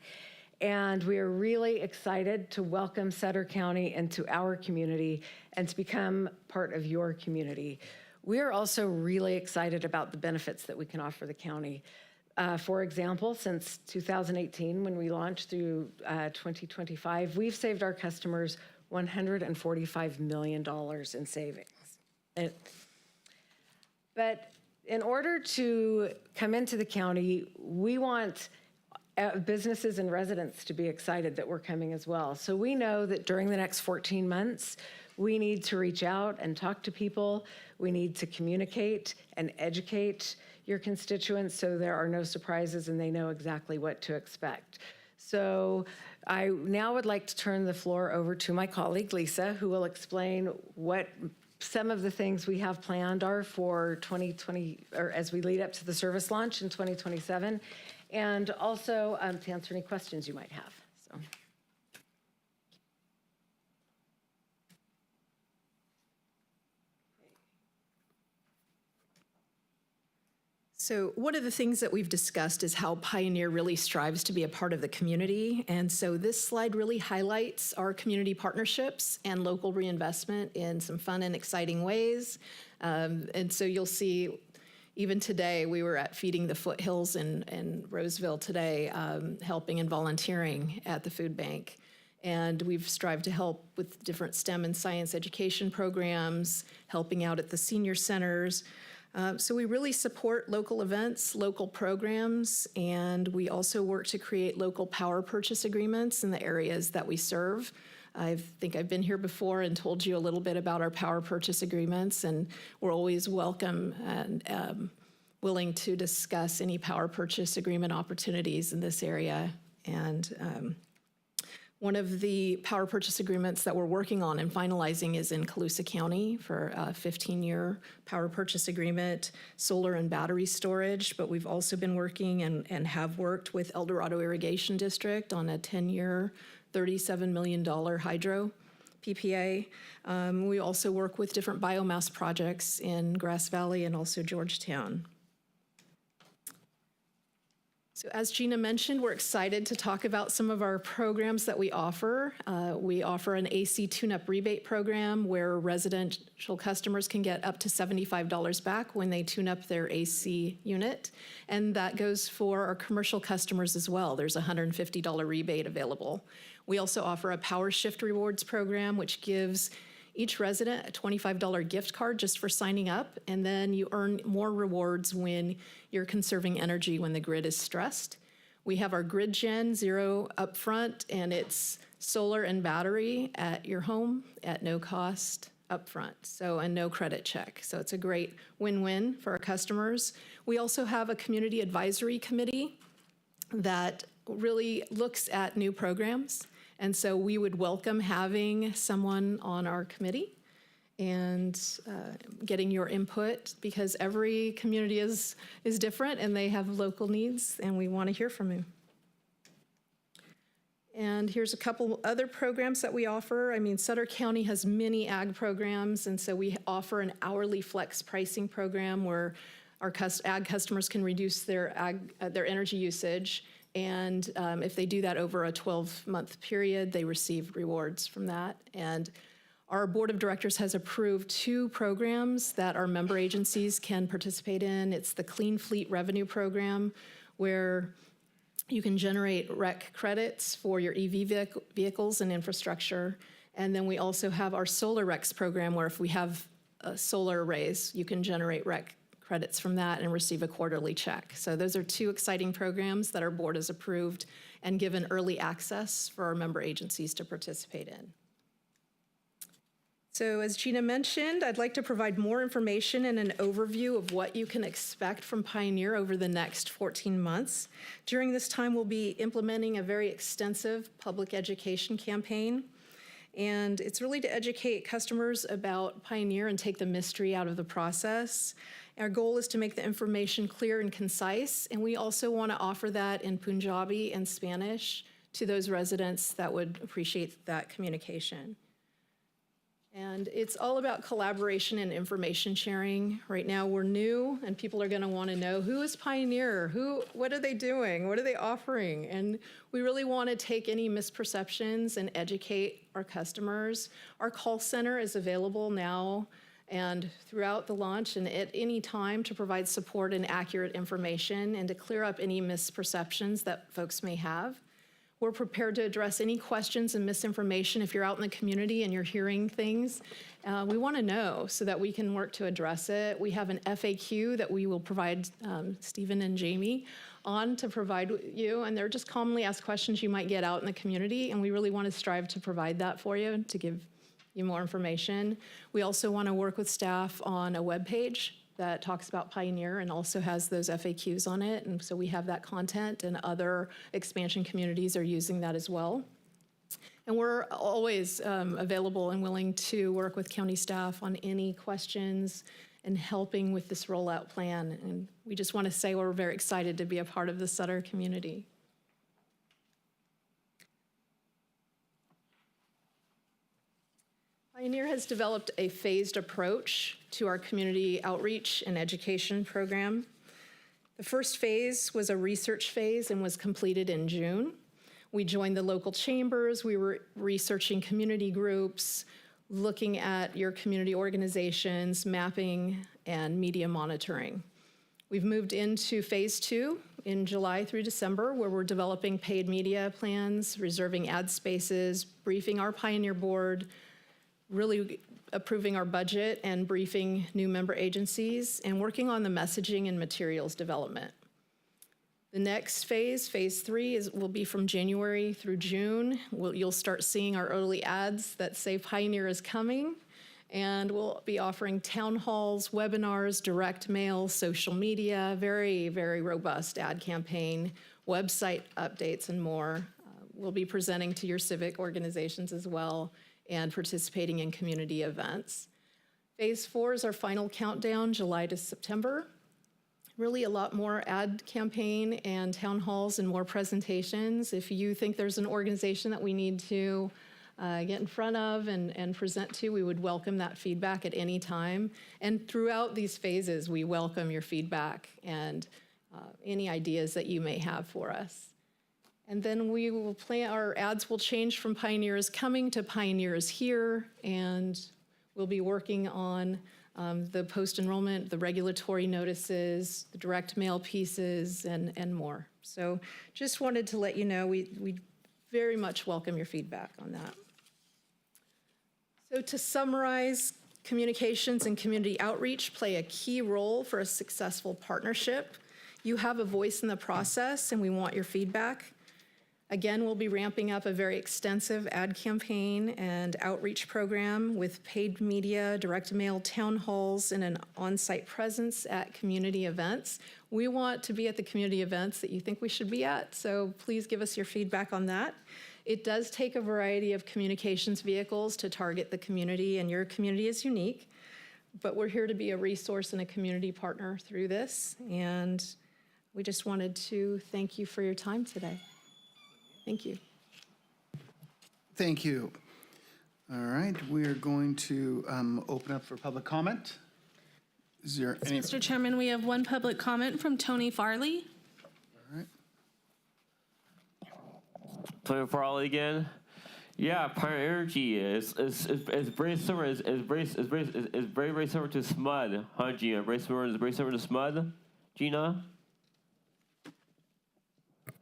And we are really excited to welcome Sutter County into our community and to become part of your community. We are also really excited about the benefits that we can offer the county. For example, since 2018, when we launched through 2025, we've saved our customers $145 million in savings. But in order to come into the county, we want businesses and residents to be excited that we're coming as well. So we know that during the next 14 months, we need to reach out and talk to people. We need to communicate and educate your constituents so there are no surprises and they know exactly what to expect. So I now would like to turn the floor over to my colleague, Lisa, who will explain what some of the things we have planned are for 2020, or as we lead up to the service launch in 2027, and also to answer any questions you might have. So.
So one of the things that we've discussed is how Pioneer really strives to be a part of the community. And so this slide really highlights our community partnerships and local reinvestment in some fun and exciting ways. And so you'll see, even today, we were at Feeding the Foothills in Roseville today, helping and volunteering at the food bank. And we've strived to help with different STEM and science education programs, helping out at the senior centers. So we really support local events, local programs, and we also work to create local power purchase agreements in the areas that we serve. I think I've been here before and told you a little bit about our power purchase agreements, and we're always welcome and willing to discuss any power purchase agreement opportunities in this area. And one of the power purchase agreements that we're working on and finalizing is in Colusa County for a 15-year power purchase agreement, solar and battery storage. But we've also been working and have worked with El Dorado Irrigation District on a 10-year, $37 million hydro PPA. We also work with different biomass projects in Grass Valley and also Georgetown. So as Gina mentioned, we're excited to talk about some of our programs that we offer. We offer an AC tune-up rebate program where residential customers can get up to $75 back when they tune up their AC unit. And that goes for our commercial customers as well. There's a $150 rebate available. We also offer a Power Shift Rewards program, which gives each resident a $25 gift card just for signing up, and then you earn more rewards when you're conserving energy when the grid is stressed. We have our Grid Gen Zero upfront, and it's solar and battery at your home at no cost upfront, so and no credit check. So it's a great win-win for our customers. We also have a community advisory committee that really looks at new programs. And so we would welcome having someone on our committee and getting your input, because every community is different and they have local needs, and we want to hear from you. And here's a couple other programs that we offer. I mean, Sutter County has many ag programs, and so we offer an hourly flex pricing program where our ag customers can reduce their energy usage. And if they do that over a 12-month period, they receive rewards from that. And our board of directors has approved 2 programs that our member agencies can participate in. It's the Clean Fleet Revenue Program, where you can generate REC credits for your EV vehicles and infrastructure. And then we also have our Solar RECs program, where if we have solar arrays, you can generate REC credits from that and receive a quarterly check. So those are 2 exciting programs that our board has approved and given early access for our member agencies to participate in. So as Gina mentioned, I'd like to provide more information and an overview of what you can expect from Pioneer over the next 14 months. During this time, we'll be implementing a very extensive public education campaign. And it's really to educate customers about Pioneer and take the mystery out of the process. Our goal is to make the information clear and concise, and we also want to offer that in Punjabi and Spanish to those residents that would appreciate that communication. And it's all about collaboration and information sharing. Right now we're new, and people are going to want to know, who is Pioneer? What are they doing? What are they offering? And we really want to take any misperceptions and educate our customers. Our call center is available now and throughout the launch and at any time to provide support and accurate information and to clear up any misperceptions that folks may have. We're prepared to address any questions and misinformation. If you're out in the community and you're hearing things, we want to know so that we can work to address it. We have an FAQ that we will provide Stephen and Jamie on to provide you, and they're just commonly asked questions you might get out in the community, and we really want to strive to provide that for you, to give you more information. We also want to work with staff on a webpage that talks about Pioneer and also has those FAQs on it. And so we have that content, and other expansion communities are using that as well. And we're always available and willing to work with county staff on any questions and helping with this rollout plan. And we just want to say we're very excited to be a part of the Sutter community. Pioneer has developed a phased approach to our community outreach and education program. The first phase was a research phase and was completed in June. We joined the local chambers. We were researching community groups, looking at your community organizations, mapping, and media monitoring. We've moved into phase 2 in July through December, where we're developing paid media plans, reserving ad spaces, briefing our Pioneer Board, really approving our budget and briefing new member agencies, and working on the messaging and materials development. The next phase, phase 3, will be from January through June. You'll start seeing our early ads that say Pioneer is coming, and we'll be offering town halls, webinars, direct mail, social media, very, very robust ad campaign, website updates, and more. We'll be presenting to your civic organizations as well and participating in community events. Phase 4 is our final countdown, July to September. Really a lot more ad campaign and town halls and more presentations. If you think there's an organization that we need to get in front of and present to, we would welcome that feedback at any time. And throughout these phases, we welcome your feedback and any ideas that you may have for us. And then we will our ads will change from Pioneer is Coming to Pioneer is Here, and we'll be working on the post-enrollment, the regulatory notices, the direct mail pieces, and more. So just wanted to let you know we very much welcome your feedback on that. So to summarize, communications and community outreach play a key role for a successful partnership. You have a voice in the process, and we want your feedback. Again, we'll be ramping up a very extensive ad campaign and outreach program with paid media, direct mail, town halls, and an on-site presence at community events. We want to be at the community events that you think we should be at, so please give us your feedback on that. It does take a variety of communications vehicles to target the community, and your community is unique, but we're here to be a resource and a community partner through this, and we just wanted to thank you for your time today. Thank you.
Thank you. All right, we are going to open up for public comment. Is there any?
Mr. Chairman, we have one public comment from Tony Farley.
All right.
Tony Farley again. Yeah, Pioneer Energy is very similar. Is very similar to SMUD, huh, Gina? Very similar to SMUD, Gina.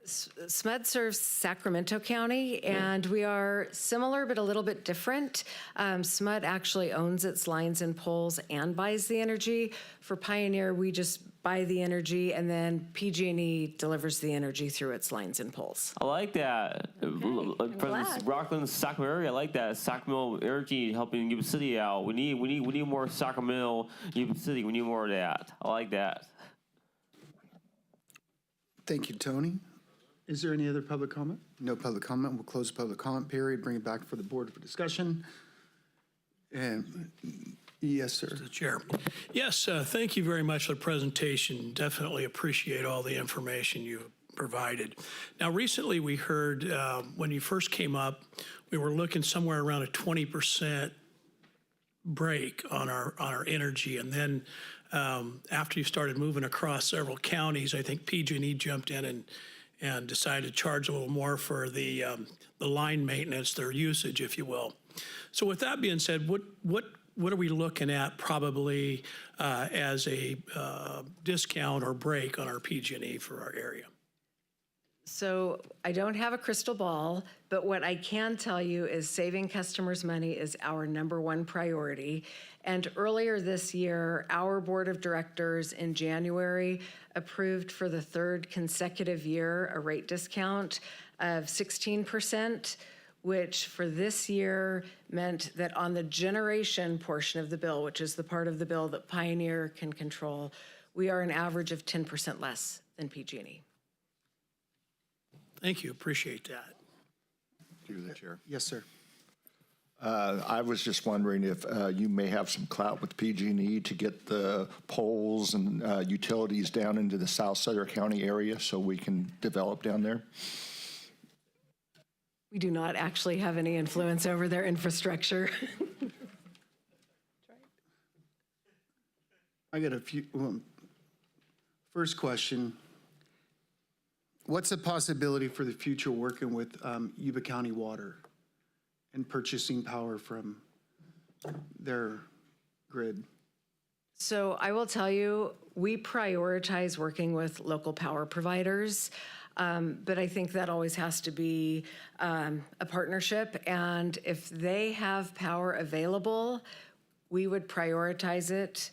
SMUD serves Sacramento County, and we are similar but a little bit different. SMUD actually owns its lines and poles and buys the energy. For Pioneer, we just buy the energy, and then PG&E delivers the energy through its lines and poles.
I like that. From Rockland, Sacramento area, I like that. Sacramento Energy helping Yuba City out. We need more Sacramento, Yuba City. We need more of that. I like that.
Thank you, Tony. Is there any other public comment? No public comment. We'll close the public comment period, bring it back for the board for discussion. And yes, sir.
Mr. Chair. Yes, thank you very much for the presentation. Definitely appreciate all the information you provided. Now, recently we heard when you first came up, we were looking somewhere around a 20% break on our energy, and then after you started moving across several counties, I think PG&E jumped in and decided to charge a little more for the line maintenance, their usage, if you will. So with that being said, what are we looking at probably as a discount or break on our PG&E for our area?
So I don't have a crystal ball, but what I can tell you is saving customers money is our #1 priority. And earlier this year, our board of directors in January approved for the 3rd consecutive year a rate discount of 16%, which for this year meant that on the generation portion of the bill, which is the part of the bill that Pioneer can control, we are an average of 10% less than PG&E.
Thank you, appreciate that.
Through the chair.
Yes, sir.
I was just wondering if you may have some clout with PG&E to get the poles and utilities down into the South Sutter County area so we can develop down there.
We do not actually have any influence over their infrastructure.
I got a First question, what's the possibility for the future working with Yuba County Water and purchasing power from their grid?
So I will tell you, we prioritize working with local power providers, but I think that always has to be a partnership. And if they have power available, we would prioritize it.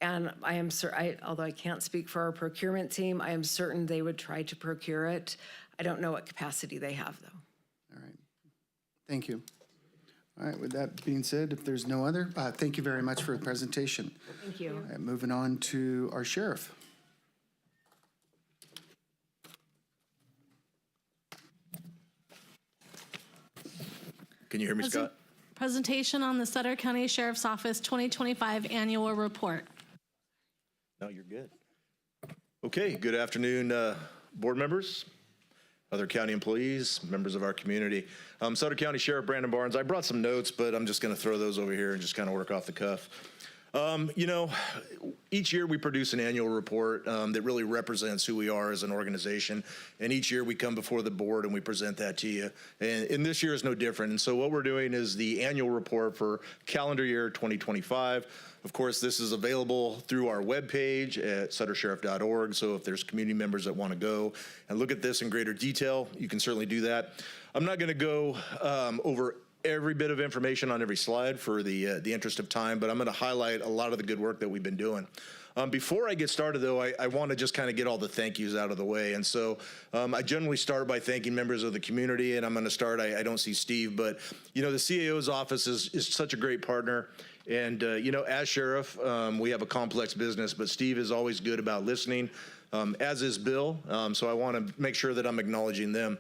And I am certain, although I can't speak for our procurement team, I am certain they would try to procure it. I don't know what capacity they have, though.
All right. Thank you. All right, with that being said, if there's no other, thank you very much for the presentation.
Thank you.
All right, moving on to our sheriff.
Can you hear me, Scott?
Presentation on the Sutter County Sheriff's Office 2025 Annual Report.
No, you're good. Okay, good afternoon, board members, other county employees, members of our community. Sutter County Sheriff Brandon Barnes. I brought some notes, but I'm just going to throw those over here and just kind of work off the cuff. You know, each year we produce an annual report that really represents who we are as an organization. And each year we come before the board and we present that to you. And this year is no different. And so what we're doing is the annual report for calendar year 2025. Of course, this is available through our webpage at suttersheriff.org. So if there's community members that want to go and look at this in greater detail, you can certainly do that. I'm not going to go over every bit of information on every slide for the interest of time, but I'm going to highlight a lot of the good work that we've been doing. Before I get started, though, I want to just kind of get all the thank yous out of the way. And so I generally start by thanking members of the community, and I'm going to start, I don't see Steve, but, you know, the CAO's office is such a great partner. And, you know, as sheriff, we have a complex business, but Steve is always good about listening, as is Bill. So I want to make sure that I'm acknowledging them.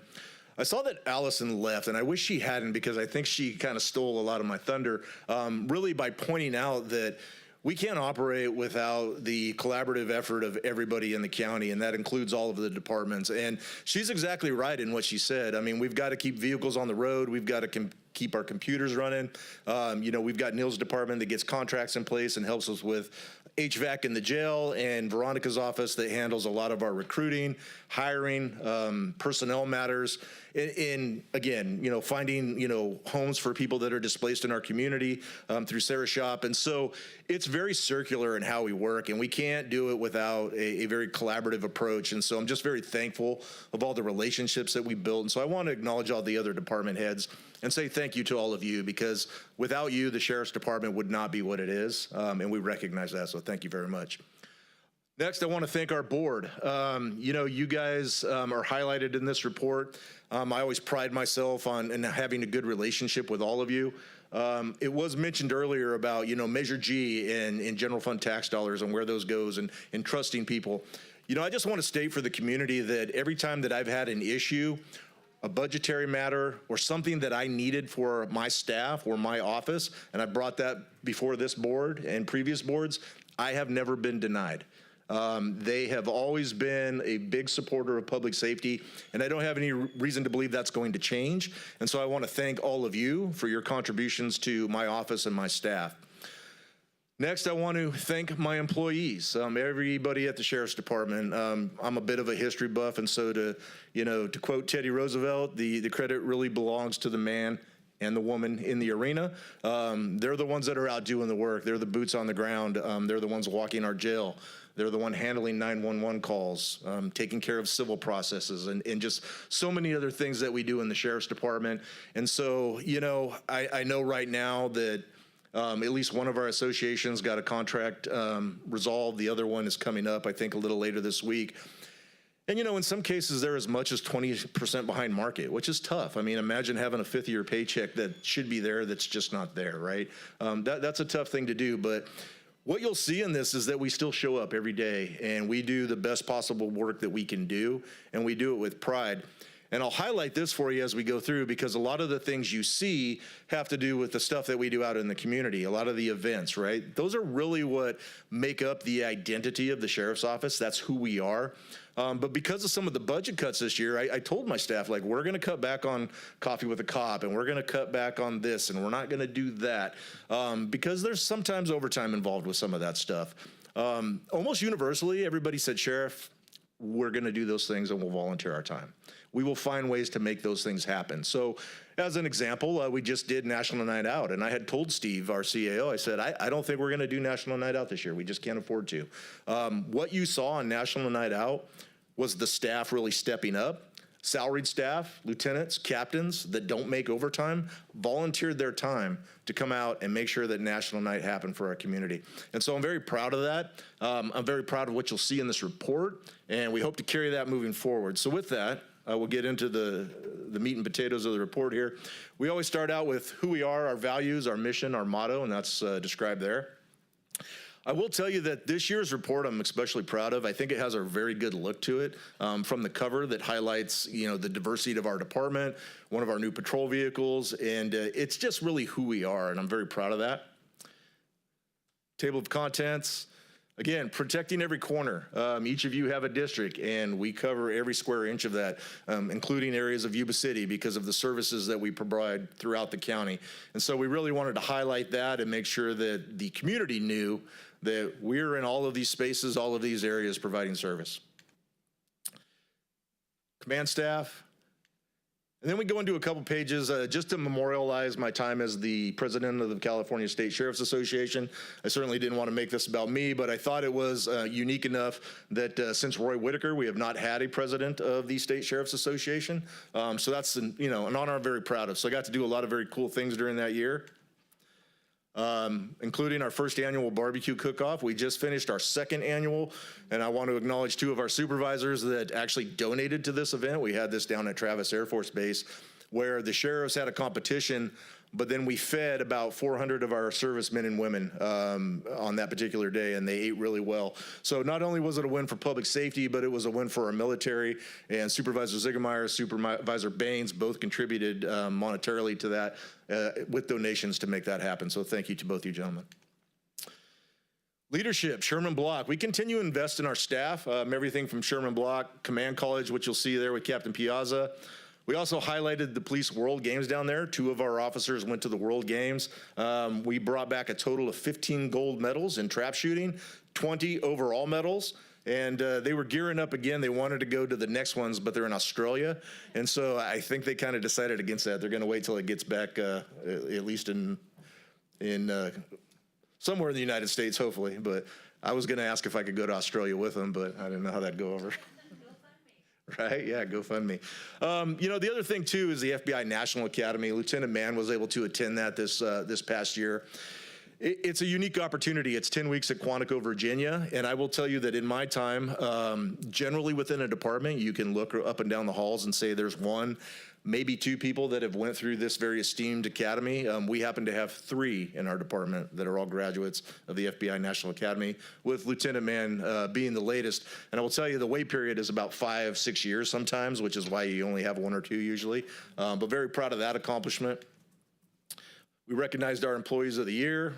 I saw that Allison left, and I wish she hadn't, because I think she kind of stole a lot of my thunder, really by pointing out that we can't operate without the collaborative effort of everybody in the county, and that includes all of the departments. And she's exactly right in what she said. I mean, we've got to keep vehicles on the road. We've got to keep our computers running. You know, we've got Neil's department that gets contracts in place and helps us with HVAC in the jail, and Veronica's office that handles a lot of our recruiting, hiring, personnel matters. And again, you know, finding, you know, homes for people that are displaced in our community through Sarah's shop. And so it's very circular in how we work, and we can't do it without a very collaborative approach. And so I'm just very thankful of all the relationships that we built. And so I want to acknowledge all the other department heads and say thank you to all of you, because without you, the Sheriff's Department would not be what it is. And we recognize that. So thank you very much. Next, I want to thank our board. You know, you guys are highlighted in this report. I always pride myself on having a good relationship with all of you. It was mentioned earlier about, you know, Measure G and general fund tax dollars and where those goes and trusting people. You know, I just want to state for the community that every time that I've had an issue, a budgetary matter, or something that I needed for my staff or my office, and I brought that before this board and previous boards, I have never been denied. They have always been a big supporter of public safety, and I don't have any reason to believe that's going to change. And so I want to thank all of you for your contributions to my office and my staff. Next, I want to thank my employees, everybody at the Sheriff's Department. I'm a bit of a history buff, and so to quote Teddy Roosevelt, the credit really belongs to the man and the woman in the arena. They're the ones that are out doing the work. They're the boots on the ground. They're the ones walking our jail. They're the one handling 911 calls, taking care of civil processes, and just so many other things that we do in the Sheriff's Department. And so, you know, I know right now that at least one of our associations got a contract resolved. The other one is coming up, I think, a little later this week. And, you know, in some cases, they're as much as 20% behind market, which is tough. I mean, imagine having a fifth-year paycheck that should be there that's just not there, right? That's a tough thing to do. But what you'll see in this is that we still show up every day, and we do the best possible work that we can do, and we do it with pride. And I'll highlight this for you as we go through, because a lot of the things you see have to do with the stuff that we do out in the community, a lot of the events, right? Those are really what make up the identity of the Sheriff's Office. That's who we are. But because of some of the budget cuts this year, I told my staff, like, we're going to cut back on Coffee with a Cop, and we're going to cut back on this, and we're not going to do that, because there's sometimes overtime involved with some of that stuff. Almost universally, everybody said, Sheriff, we're going to do those things and we'll volunteer our time. We will find ways to make those things happen. So as an example, we just did National Night Out, and I had told Steve, our CAO, I said, I don't think we're going to do National Night Out this year. We just can't afford to. What you saw on National Night Out was the staff really stepping up. Salaried staff, lieutenants, captains that don't make overtime volunteered their time to come out and make sure that National Night happened for our community. And so I'm very proud of that. I'm very proud of what you'll see in this report, and we hope to carry that moving forward. So with that, we'll get into the meat and potatoes of the report here. We always start out with who we are, our values, our mission, our motto, and that's described there. I will tell you that this year's report I'm especially proud of. I think it has a very good look to it from the cover that highlights, the diversity of our department, one of our new patrol vehicles, and it's just really who we are, and I'm very proud of that. Table of contents. Again, protecting every corner. Each of you have a district, and we cover every square inch of that, including areas of Yuba City because of the services that we provide throughout the county. And so we really wanted to highlight that and make sure that the community knew that we're in all of these spaces, all of these areas providing service. Command staff. And then we go into a couple pages just to memorialize my time as the president of the California State Sheriff's Association. I certainly didn't want to make this about me, but I thought it was unique enough that since Roy Whitaker, we have not had a president of the State Sheriff's Association. So that's an honor I'm very proud of. So I got to do a lot of very cool things during that year. Including our first annual barbecue cook-off. We just finished our second annual, and I want to acknowledge 2 of our supervisors that actually donated to this event. We had this down at Travis Air Force Base, where the sheriffs had a competition, but then we fed about 400 of our servicemen and women on that particular day, and they ate really well. So not only was it a win for public safety, but it was a win for our military, and Supervisor Ziegemeyer, Supervisor Baines both contributed monetarily to that with donations to make that happen. So thank you to both you gentlemen. Leadership, Sherman Block. We continue to invest in our staff, everything from Sherman Block, Command College, which you'll see there with Captain Piazza. We also highlighted the police World Games down there. 2 of our officers went to the World Games. We brought back a total of 15 gold medals in trap shooting, 20 overall medals, and they were gearing up again. They wanted to go to the next ones, but they're in Australia, and so I think they kind of decided against that. They're going to wait till it gets back, at least in somewhere in the United States, hopefully. But I was going to ask if I could go to Australia with them, but I didn't know how that'd go over. Right? Yeah, GoFundMe. The other thing, too, is the FBI National Academy. Lieutenant Mann was able to attend that this past year. It's a unique opportunity. It's 10 weeks at Quantico, Virginia, and I will tell you that in my time, generally within a department, you can look up and down the halls and say there's 1, maybe 2 people that have went through this very esteemed academy. We happen to have 3 in our department that are all graduates of the FBI National Academy, with Lieutenant Mann being the latest. And I will tell you the wait period is about 5-6 years sometimes, which is why you only have 1 or 2 usually. But very proud of that accomplishment. We recognized our Employees of the Year.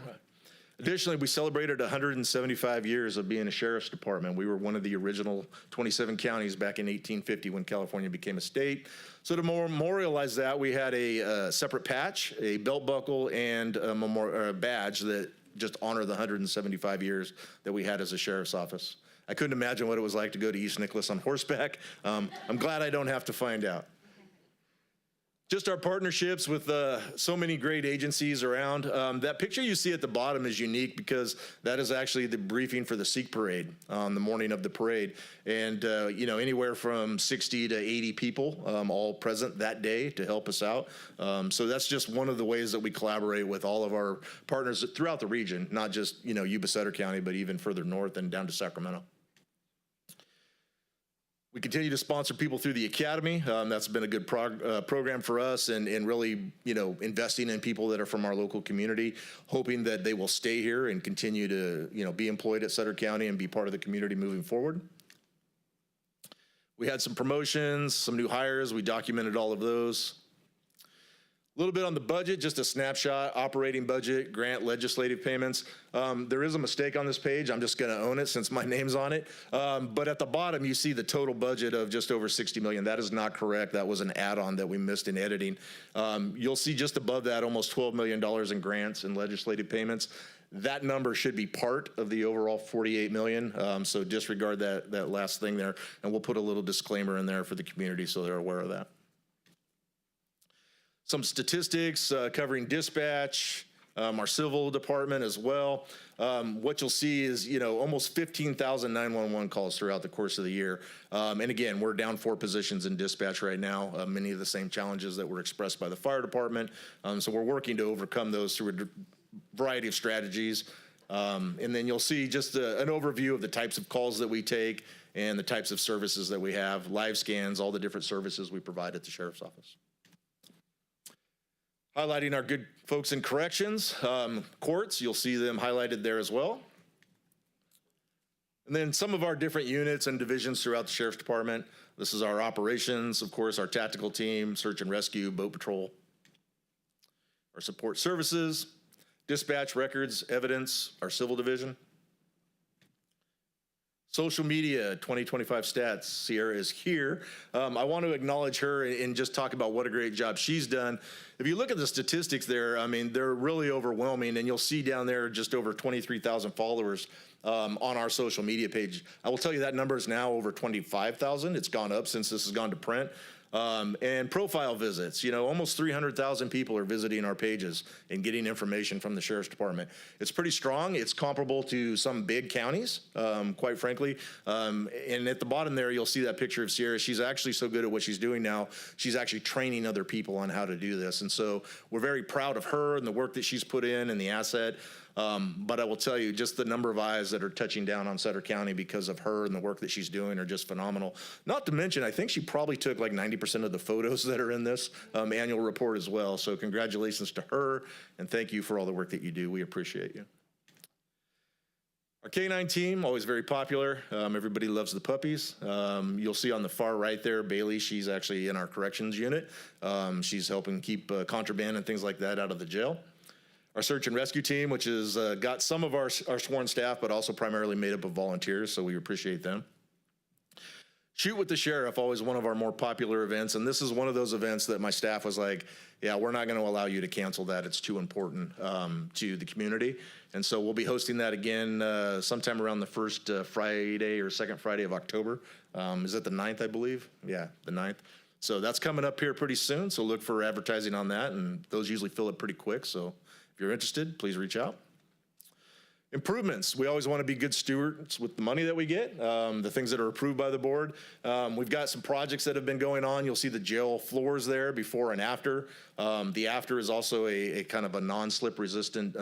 Additionally, we celebrated 175 years of being a sheriff's department. We were one of the original 27 counties back in 1850 when California became a state. So to memorialize that, we had a separate patch, a belt buckle, and a badge that just honor the 175 years that we had as a sheriff's office. I couldn't imagine what it was like to go to East Nicholas on horseback. I'm glad I don't have to find out. Just our partnerships with so many great agencies around. That picture you see at the bottom is unique because that is actually the briefing for the Sikh parade on the morning of the parade. And, anywhere from 60 to 80 people all present that day to help us out. So that's just one of the ways that we collaborate with all of our partners throughout the region, not just, Yuba Sutter County, but even further north and down to Sacramento. We continue to sponsor people through the academy. That's been a good program for us, and really, investing in people that are from our local community, hoping that they will stay here and continue to, be employed at Sutter County and be part of the community moving forward. We had some promotions, some new hires. We documented all of those. A little bit on the budget, just a snapshot, operating budget, grant, legislative payments. There is a mistake on this page. I'm just gonna own it since my name's on it. But at the bottom, you see the total budget of just over $60 million. That is not correct. That was an add-on that we missed in editing. You'll see just above that, almost $12 million in grants and legislative payments. That number should be part of the overall 48 million. So disregard that last thing there, and we'll put a little disclaimer in there for the community so they're aware of that. Some statistics covering dispatch, our civil department as well. What you'll see is, almost 15,000 911 calls throughout the course of the year. And again, we're down 4 positions in dispatch right now, many of the same challenges that were expressed by the fire department. So we're working to overcome those through a variety of strategies. And then you'll see just an overview of the types of calls that we take and the types of services that we have, live scans, all the different services we provide at the sheriff's office. Highlighting our good folks in corrections, courts, you'll see them highlighted there as well. And then some of our different units and divisions throughout the sheriff's department. This is our operations, of course, our tactical team, search and rescue, boat patrol, our support services, dispatch, records, evidence, our civil division. Social media, 2025 stats, Sierra is here. I want to acknowledge her and just talk about what a great job she's done. If you look at the statistics there, I mean, they're really overwhelming, and you'll see down there just over 23,000 followers on our social media page. I will tell you that number is now over 25,000. It's gone up since this has gone to print. And profile visits, almost 300,000 people are visiting our pages and getting information from the sheriff's department. It's pretty strong. It's comparable to some big counties, quite frankly. And at the bottom there, you'll see that picture of Sierra. She's actually so good at what she's doing now, she's actually training other people on how to do this. And so we're very proud of her and the work that she's put in and the asset. But I will tell you, just the number of eyes that are touching down on Sutter County because of her and the work that she's doing are just phenomenal. Not to mention, I think she probably took like 90% of the photos that are in this annual report as well. So congratulations to her, and thank you for all the work that you do. We appreciate you. Our K-9 team, always very popular. Everybody loves the puppies. You'll see on the far right there, Bailey, she's actually in our corrections unit. She's helping keep contraband and things like that out of the jail. Our search and rescue team, which has got some of our sworn staff, but also primarily made up of volunteers, so we appreciate them. Shoot with the Sheriff, always one of our more popular events, and this is one of those events that my staff was like, yeah, we're not going to allow you to cancel that. It's too important to the community. And so we'll be hosting that again sometime around the first Friday or second Friday of October. Is it the 9th, I believe? Yeah, the 9th. So that's coming up here pretty soon, so look for advertising on that, and those usually fill it pretty quick, so if you're interested, please reach out. Improvements. We always want to be good stewards with the money that we get, the things that are approved by the board. We've got some projects that have been going on. You'll see the jail floors there before and after. The after is also a kind of a non-slip resistant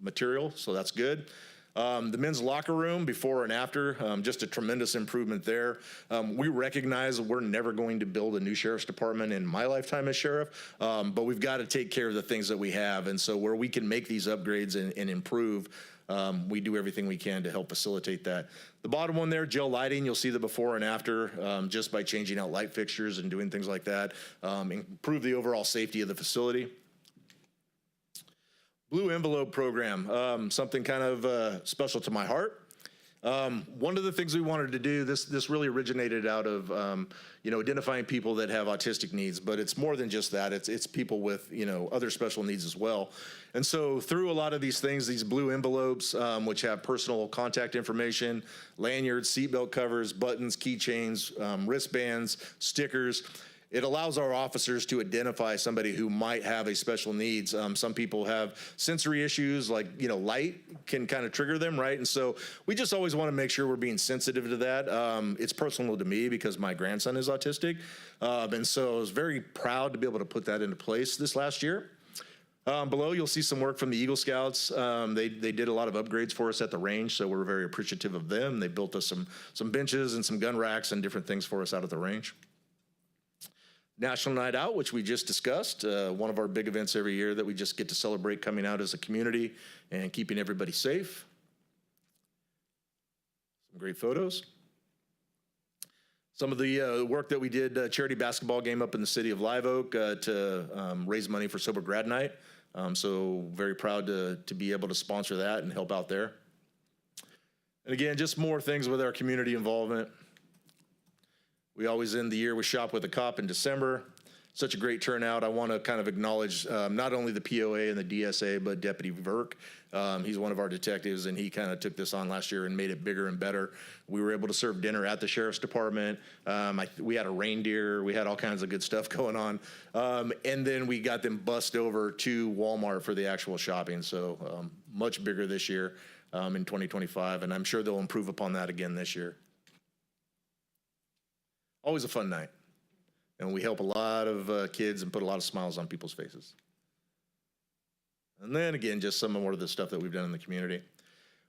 material, so that's good. The men's locker room before and after, just a tremendous improvement there. We recognize we're never going to build a new sheriff's department in my lifetime as sheriff, but we've got to take care of the things that we have. And so where we can make these upgrades and improve, we do everything we can to help facilitate that. The bottom one there, jail lighting, you'll see the before and after, just by changing out light fixtures and doing things like that, improve the overall safety of the facility. Blue envelope program, something kind of special to my heart. One of the things we wanted to do, this really originated out of identifying people that have autistic needs, but it's more than just that. It's people with other special needs as well. And so through a lot of these things, these blue envelopes, which have personal contact information, lanyards, seatbelt covers, buttons, keychains, wristbands, stickers. It allows our officers to identify somebody who might have a special needs. Some people have sensory issues, like, light can kind of trigger them, right? And so we just always want to make sure we're being sensitive to that. It's personal to me because my grandson is autistic. And so I was very proud to be able to put that into place this last year. Below, you'll see some work from the Eagle Scouts. They did a lot of upgrades for us at the range, so we're very appreciative of them. They built us some benches and some gun racks and different things for us out at the range. National Night Out, which we just discussed, one of our big events every year that we just get to celebrate coming out as a community and keeping everybody safe. Some great photos. Some of the work that we did, charity basketball game up in the city of Live Oak to raise money for Sober Grad Night. So very proud to be able to sponsor that and help out there. And again, just more things with our community involvement. We always end the year with Shop with a Cop in December. such a great turnout. I want to kind of acknowledge not only the POA and the DSA, but Deputy Verk. He's one of our detectives, and he kind of took this on last year and made it bigger and better. We were able to serve dinner at the Sheriff's Department. We had a reindeer. We had all kinds of good stuff going on. And then we got them bussed over to Walmart for the actual shopping. So much bigger this year in 2025, and I'm sure they'll improve upon that again this year. Always a fun night. And we help a lot of kids and put a lot of smiles on people's faces. And then again, just some more of the stuff that we've done in the community.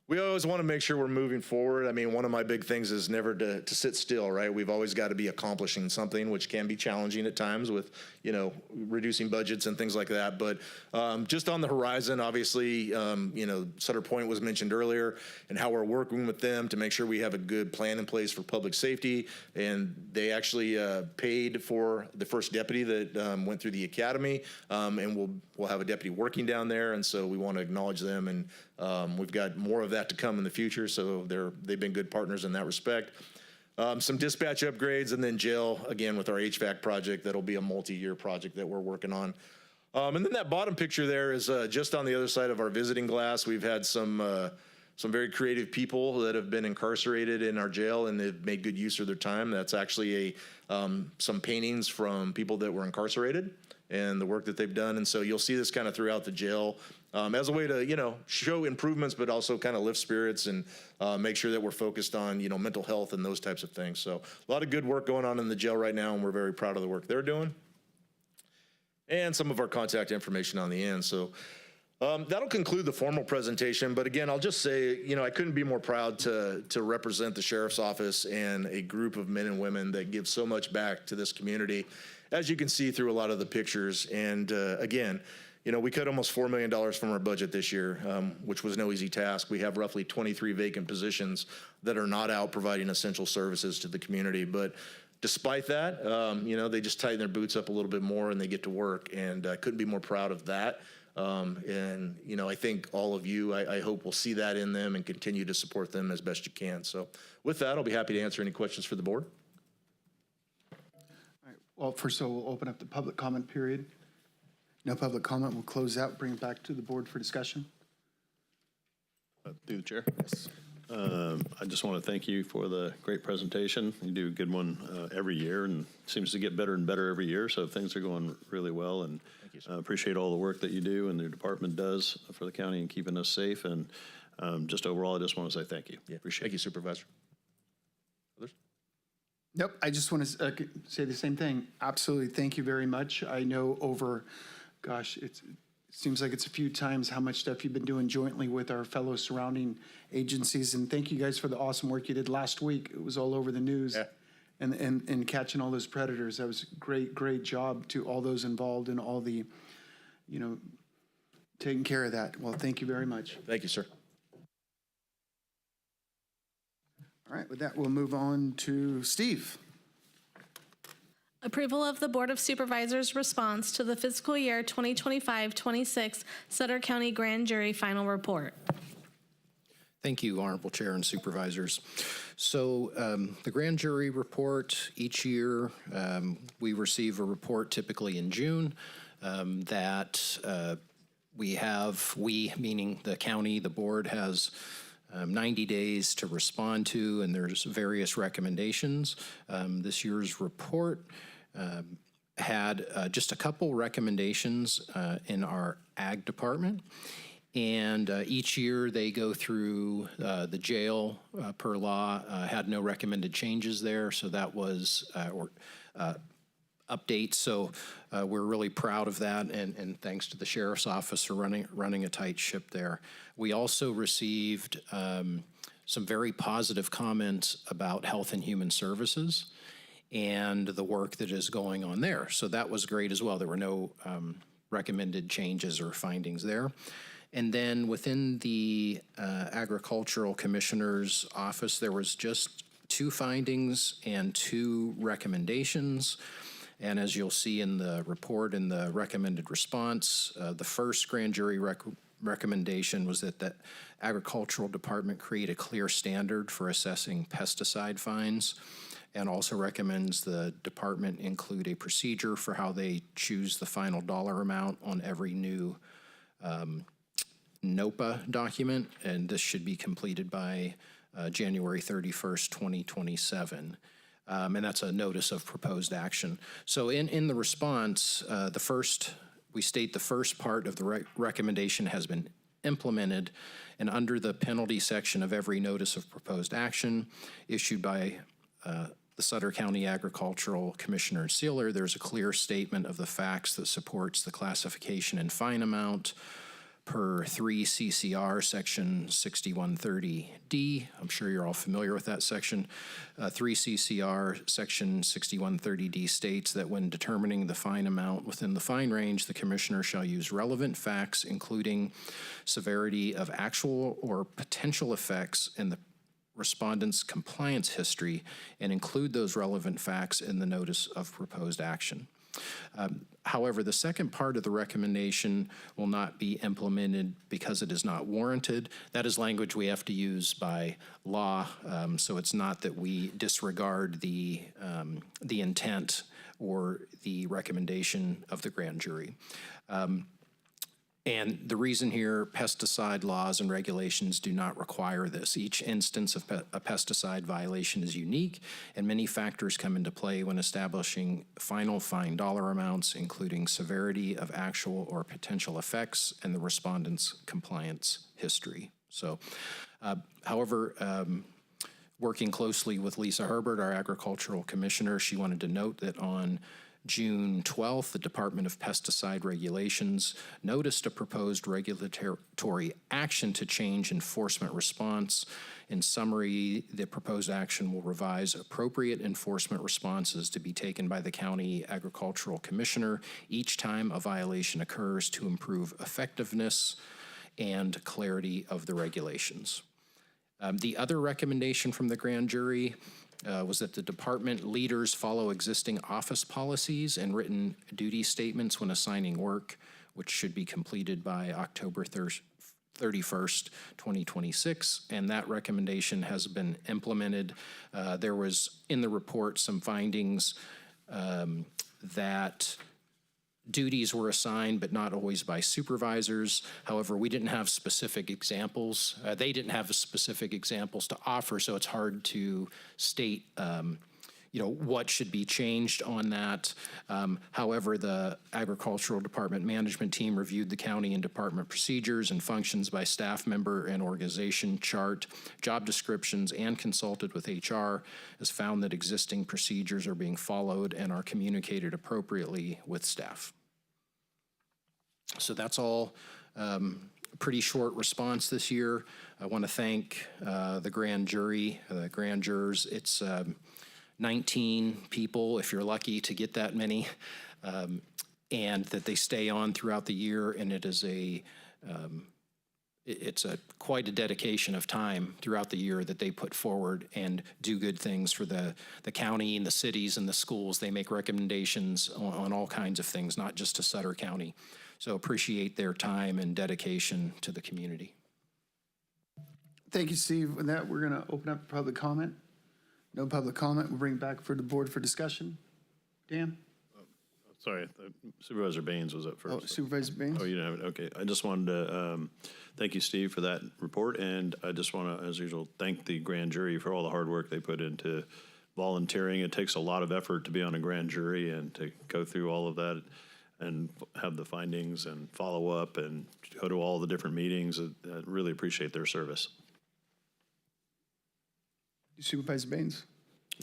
We always want to make sure we're moving forward. I mean, one of my big things is never to sit still, right? We've always got to be accomplishing something, which can be challenging at times with, you know, reducing budgets and things like that. But just on the horizon, obviously, you know, Sutter Point was mentioned earlier, and how we're working with them to make sure we have a good plan in place for public safety. And they actually paid for the first deputy that went through the academy, and we'll have a deputy working down there. And so we want to acknowledge them, and we've got more of that to come in the future, so they've been good partners in that respect. Some dispatch upgrades, and then jail, again, with our HVAC project. That'll be a multi-year project that we're working on. And then that bottom picture there is just on the other side of our visiting glass. We've had some very creative people that have been incarcerated in our jail, and they've made good use of their time. That's actually some paintings from people that were incarcerated and the work that they've done. And so you'll see this kind of throughout the jail as a way to, you know, show improvements, but also kind of lift spirits and make sure that we're focused on, you know, mental health and those types of things. So a lot of good work going on in the jail right now, and we're very proud of the work they're doing. And some of our contact information on the end. So that'll conclude the formal presentation. But again, I'll just say, you know, I couldn't be more proud to represent the Sheriff's Office and a group of men and women that give so much back to this community, as you can see through a lot of the pictures. And again, you know, we cut almost $4 million from our budget this year, which was no easy task. We have roughly 23 vacant positions that are not out providing essential services to the community. But despite that, you know, they just tighten their boots up a little bit more and they get to work. And I couldn't be more proud of that. And, you know, I think all of you, I hope will see that in them and continue to support them as best you can. So with that, I'll be happy to answer any questions for the board.
All right. Well, first of all, we'll open up the public comment period. No public comment. We'll close out, bring it back to the board for discussion.
Through the chair. Yes. I just want to thank you for the great presentation. You do a good one every year, and it seems to get better and better every year. So things are going really well, and appreciate all the work that you do and your department does for the county and keeping us safe. And just overall, I just want to say thank you.
Yeah. Appreciate it. Thank you, Supervisor. Others?
Nope. I just want to say the same thing. Absolutely. Thank you very much. I know over, gosh, it seems like it's a few times how much stuff you've been doing jointly with our fellow surrounding agencies. And thank you guys for the awesome work you did last week. It was all over the news. Yeah. And catching all those predators. That was great job to all those involved and all the, you know, taking care of that. Well, thank you very much.
Thank you, sir.
All right, with that, we'll move on to Steve.
Approval of the Board of Supervisors' response to the fiscal year 2025-26 Sutter County Grand Jury Final Report.
Thank you, Honorable Chair and Supervisors. So the grand jury report, each year we receive a report typically in June that we, meaning the county, the board has 90 days to respond to, and there's various recommendations. This year's report had just a couple recommendations in our ag department. And each year they go through the jail per law, had no recommended changes there. So that was updates. So we're really proud of that. And thanks to the Sheriff's Office for running a tight ship there. We also received some very positive comments about Health and Human Services and the work that is going on there. So that was great as well. There were no recommended changes or findings there. And then within the Agricultural Commissioner's Office, there was just 2 findings and 2 recommendations. And as you'll see in the report in the recommended response, the first grand jury recommendation was that the Agricultural Department create a clear standard for assessing pesticide fines. and also recommends the department include a procedure for how they choose the final dollar amount on every new NOPA document, and this should be completed by January 31st, 2027. And that's a notice of proposed action. So in the response, we state the first part of the recommendation has been implemented, and under the penalty section of every notice of proposed action issued by the Sutter County Agricultural Commissioner Sealer, there's a clear statement of the facts that supports the classification and fine amount per 3 CCR section 6130D. I'm sure you're all familiar with that section. 3 CCR section 6130D states that when determining the fine amount within the fine range, the commissioner shall use relevant facts, including severity of actual or potential effects in the respondent's compliance history, and include those relevant facts in the notice of proposed action. However, the second part of the recommendation will not be implemented because it is not warranted. That is language we have to use by law, so it's not that we disregard the intent or the recommendation of the grand jury. And the reason here, pesticide laws and regulations do not require this. Each instance of a pesticide violation is unique, and many factors come into play when establishing final fine dollar amounts, including severity of actual or potential effects and the respondent's compliance history. So, however, working closely with Lisa Herbert, our agricultural commissioner, she wanted to note that on June 12th, the Department of Pesticide Regulations noticed a proposed regulatory action to change enforcement response. In summary, the proposed action will revise appropriate enforcement responses to be taken by the County Agricultural Commissioner each time a violation occurs to improve effectiveness and clarity of the regulations. The other recommendation from the grand jury was that the department leaders follow existing office policies and written duty statements when assigning work, which should be completed by October 31st, 2026, and that recommendation has been implemented. There was in the report some findings that duties were assigned, but not always by supervisors. However, we didn't have specific examples. They didn't have specific examples to offer, so it's hard to state, what should be changed on that. However, the Agricultural Department Management Team reviewed the county and department procedures and functions by staff member and organization chart, job descriptions, and consulted with HR, has found that existing procedures are being followed and are communicated appropriately with staff. So that's all. Pretty short response this year. I want to thank the grand jury, the grand jurors. It's 19 people, if you're lucky to get that many, and that they stay on throughout the year. And it is it's quite a dedication of time throughout the year that they put forward and do good things for the county and the cities and the schools. They make recommendations on all kinds of things, not just to Sutter County. So appreciate their time and dedication to the community.
Thank you, Steve. With that, we're going to open up public comment. No public comment. We'll bring it back for the board for discussion. Dan?
Sorry, Supervisor Baines was up first.
Oh, Supervisor Baines?
Oh, you didn't have it? Okay. I just wanted to thank you, Steve, for that report. And I just want to, as usual, thank the grand jury for all the hard work they put into volunteering. It takes a lot of effort to be on a grand jury and to go through all of that and have the findings and follow up and go to all the different meetings. I really appreciate their service.
Supervisor Baines?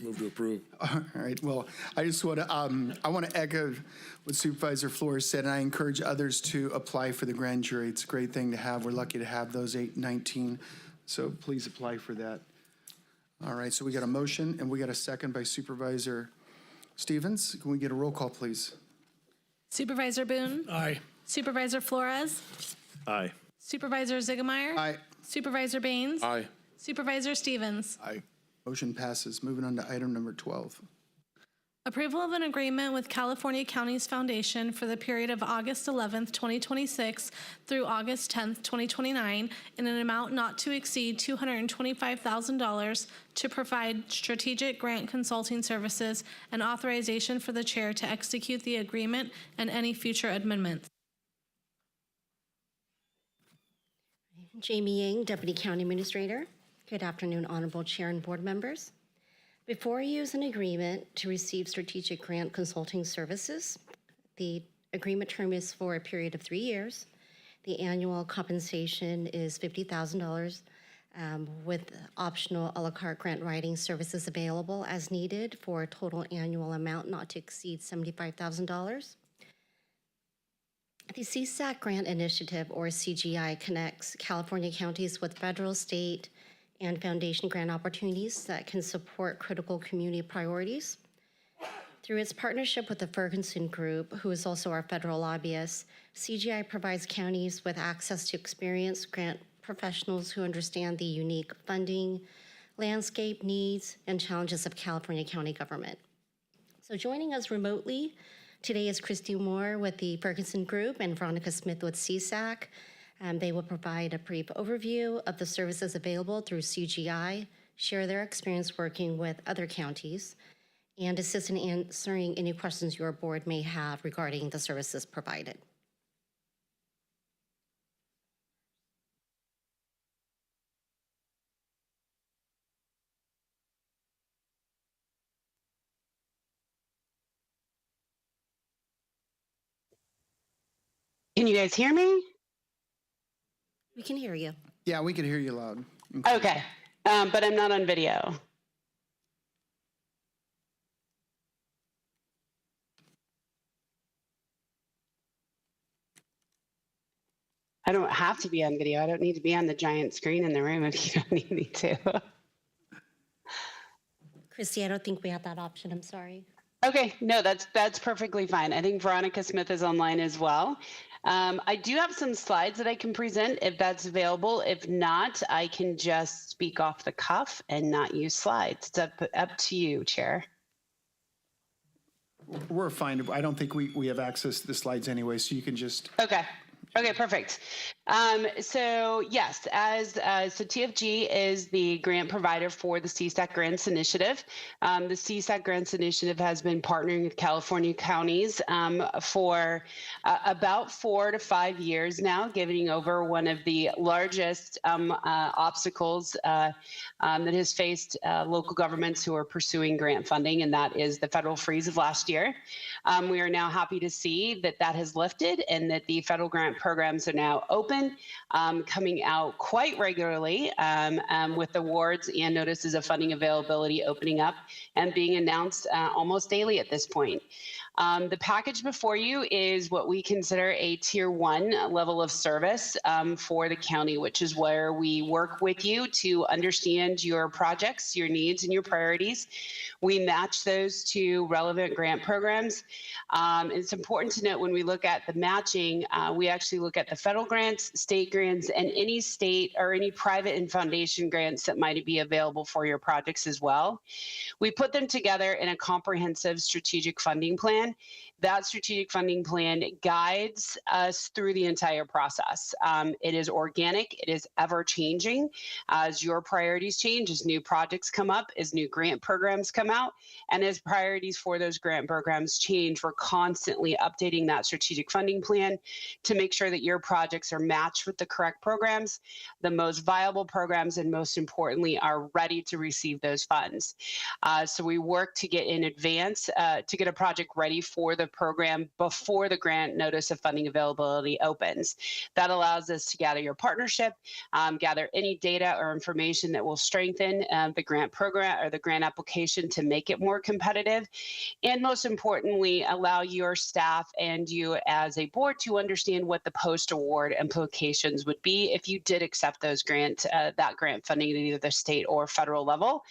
Move to approve.
All right. Well, I just want to I want to echo what Supervisor Flores said, and I encourage others to apply for the grand jury. It's a great thing to have. We're lucky to have those 19. So please apply for that. All right. So we got a motion and we got a second by Supervisor Stevens. Can we get a roll call, please?
Supervisor Boone?
Aye.
Supervisor Flores?
Aye.
Supervisor Ziegemeier?
Aye.
Supervisor Baines?
Aye.
Supervisor Stevens?
Aye.
Motion passes. Moving on to item number 12.
Approval of an agreement with California Counties Foundation for the period of August 11th, 2026 through August 10th, 2029 in an amount not to exceed $225,000 to provide strategic grant consulting services and authorization for the chair to execute the agreement and any future amendments.
Jamie Yang, Deputy County Administrator. Good afternoon, Honorable Chair and Board members. Before you use an agreement to receive strategic grant consulting services, the agreement term is for a period of 3 years. The annual compensation is $50,000 with optional a la carte grant writing services available as needed for a total annual amount not to exceed $75,000. The CSAC Grant Initiative, or CGI, connects California counties with federal, state, and foundation grant opportunities that can support critical community priorities. Through its partnership with the Ferguson Group, who is also our federal lobbyist, CGI provides counties with access to experienced grant professionals who understand the unique funding, landscape needs, and challenges of California county government. So joining us remotely today is Christy Moore with the Ferguson Group and Veronica Smith with CSAC. They will provide a brief overview of the services available through CGI, share their experience working with other counties, and assist in answering any questions your board may have regarding the services provided.
Can you guys hear me?
We can hear you.
Yeah, we can hear you loud.
Okay, but I'm not on video. I don't have to be on video. I don't need to be on the giant screen in the room if you don't need me to.
Christy, I don't think we have that option. I'm sorry.
Okay, no, that's perfectly fine. I think Veronica Smith is online as well. I do have some slides that I can present if that's available. If not, I can just speak off the cuff and not use slides. It's up to you, Chair.
We're fine. I don't think we have access to the slides anyway, so you can just.
Okay, perfect. So yes, so TFG is the grant provider for the CSAC Grants Initiative. The CSAC Grants Initiative has been partnering with California counties for about 4 to 5 years now, giving over one of the largest obstacles that has faced local governments who are pursuing grant funding, and that is the federal freeze of last year. We are now happy to see that that has lifted and that the federal grant programs are now open, coming out quite regularly with awards and notices of funding availability opening up and being announced almost daily at this point. The package before you is what we consider a tier 1 level of service for the county, which is where we work with you to understand your projects, your needs, and your priorities. We match those to relevant grant programs. It's important to note when we look at the matching, we actually look at the federal grants, state grants, and any state or any private and foundation grants that might be available for your projects as well. We put them together in a comprehensive strategic funding plan. That strategic funding plan guides us through the entire process. It is organic, it is ever changing as your priorities change, as new projects come up, as new grant programs come out, and as priorities for those grant programs change. We're constantly updating that strategic funding plan to make sure that your projects are matched with the correct programs, the most viable programs, and most importantly, are ready to receive those funds. So we work to get in advance to get a project ready for the program before the grant notice of funding availability opens. That allows us to gather your partnership, gather any data or information that will strengthen the grant program or the grant application to make it more competitive, and most importantly, allow your staff and you as a board to understand what the post-award and implications would be if you did accept those that grant funding at either the state or federal level.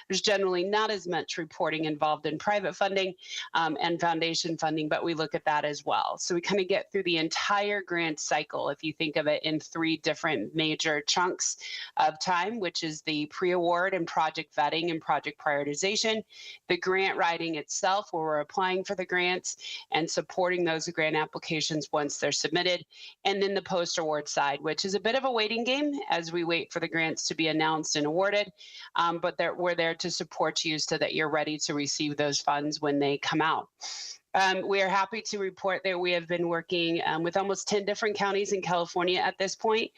There's generally not as much reporting involved in private funding and foundation funding, but we look at that as well. So we kind of get through the entire grant cycle, if you think of it in 3 different major chunks of time, which is the pre-award and project vetting and project prioritization, the grant writing itself, where we're applying for the grants and supporting those grant applications once they're submitted, and then the post-award side, which is a bit of a waiting game as we wait for the grants to be announced and awarded, but we're there to support you so that you're ready to receive those funds when they come out. We are happy to report that we have been working with almost 10 different counties in California at this point,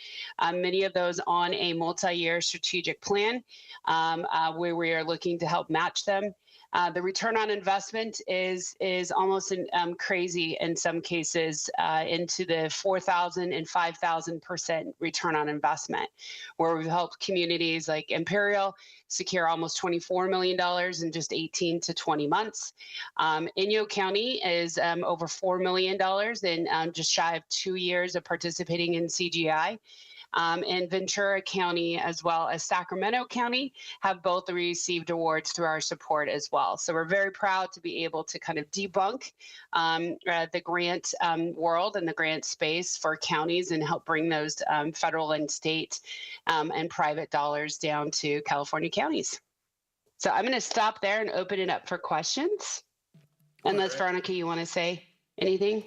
many of those on a multi-year strategic plan where we are looking to help match them. The return on investment is almost crazy in some cases, into the 4,000 and 5,000% return on investment, where we've helped communities like Imperial secure almost $24 million in just 18 to 20 months. Inyo County is over $4 million in just shy of 2 years of participating in CGI. And Ventura County as well as Sacramento County have both received awards through our support as well. So we're very proud to be able to kind of debunk the grant world and the grant space for counties and help bring those federal and state and private dollars down to California counties. So I'm going to stop there and open it up for questions. Unless, Veronica, you want to say anything?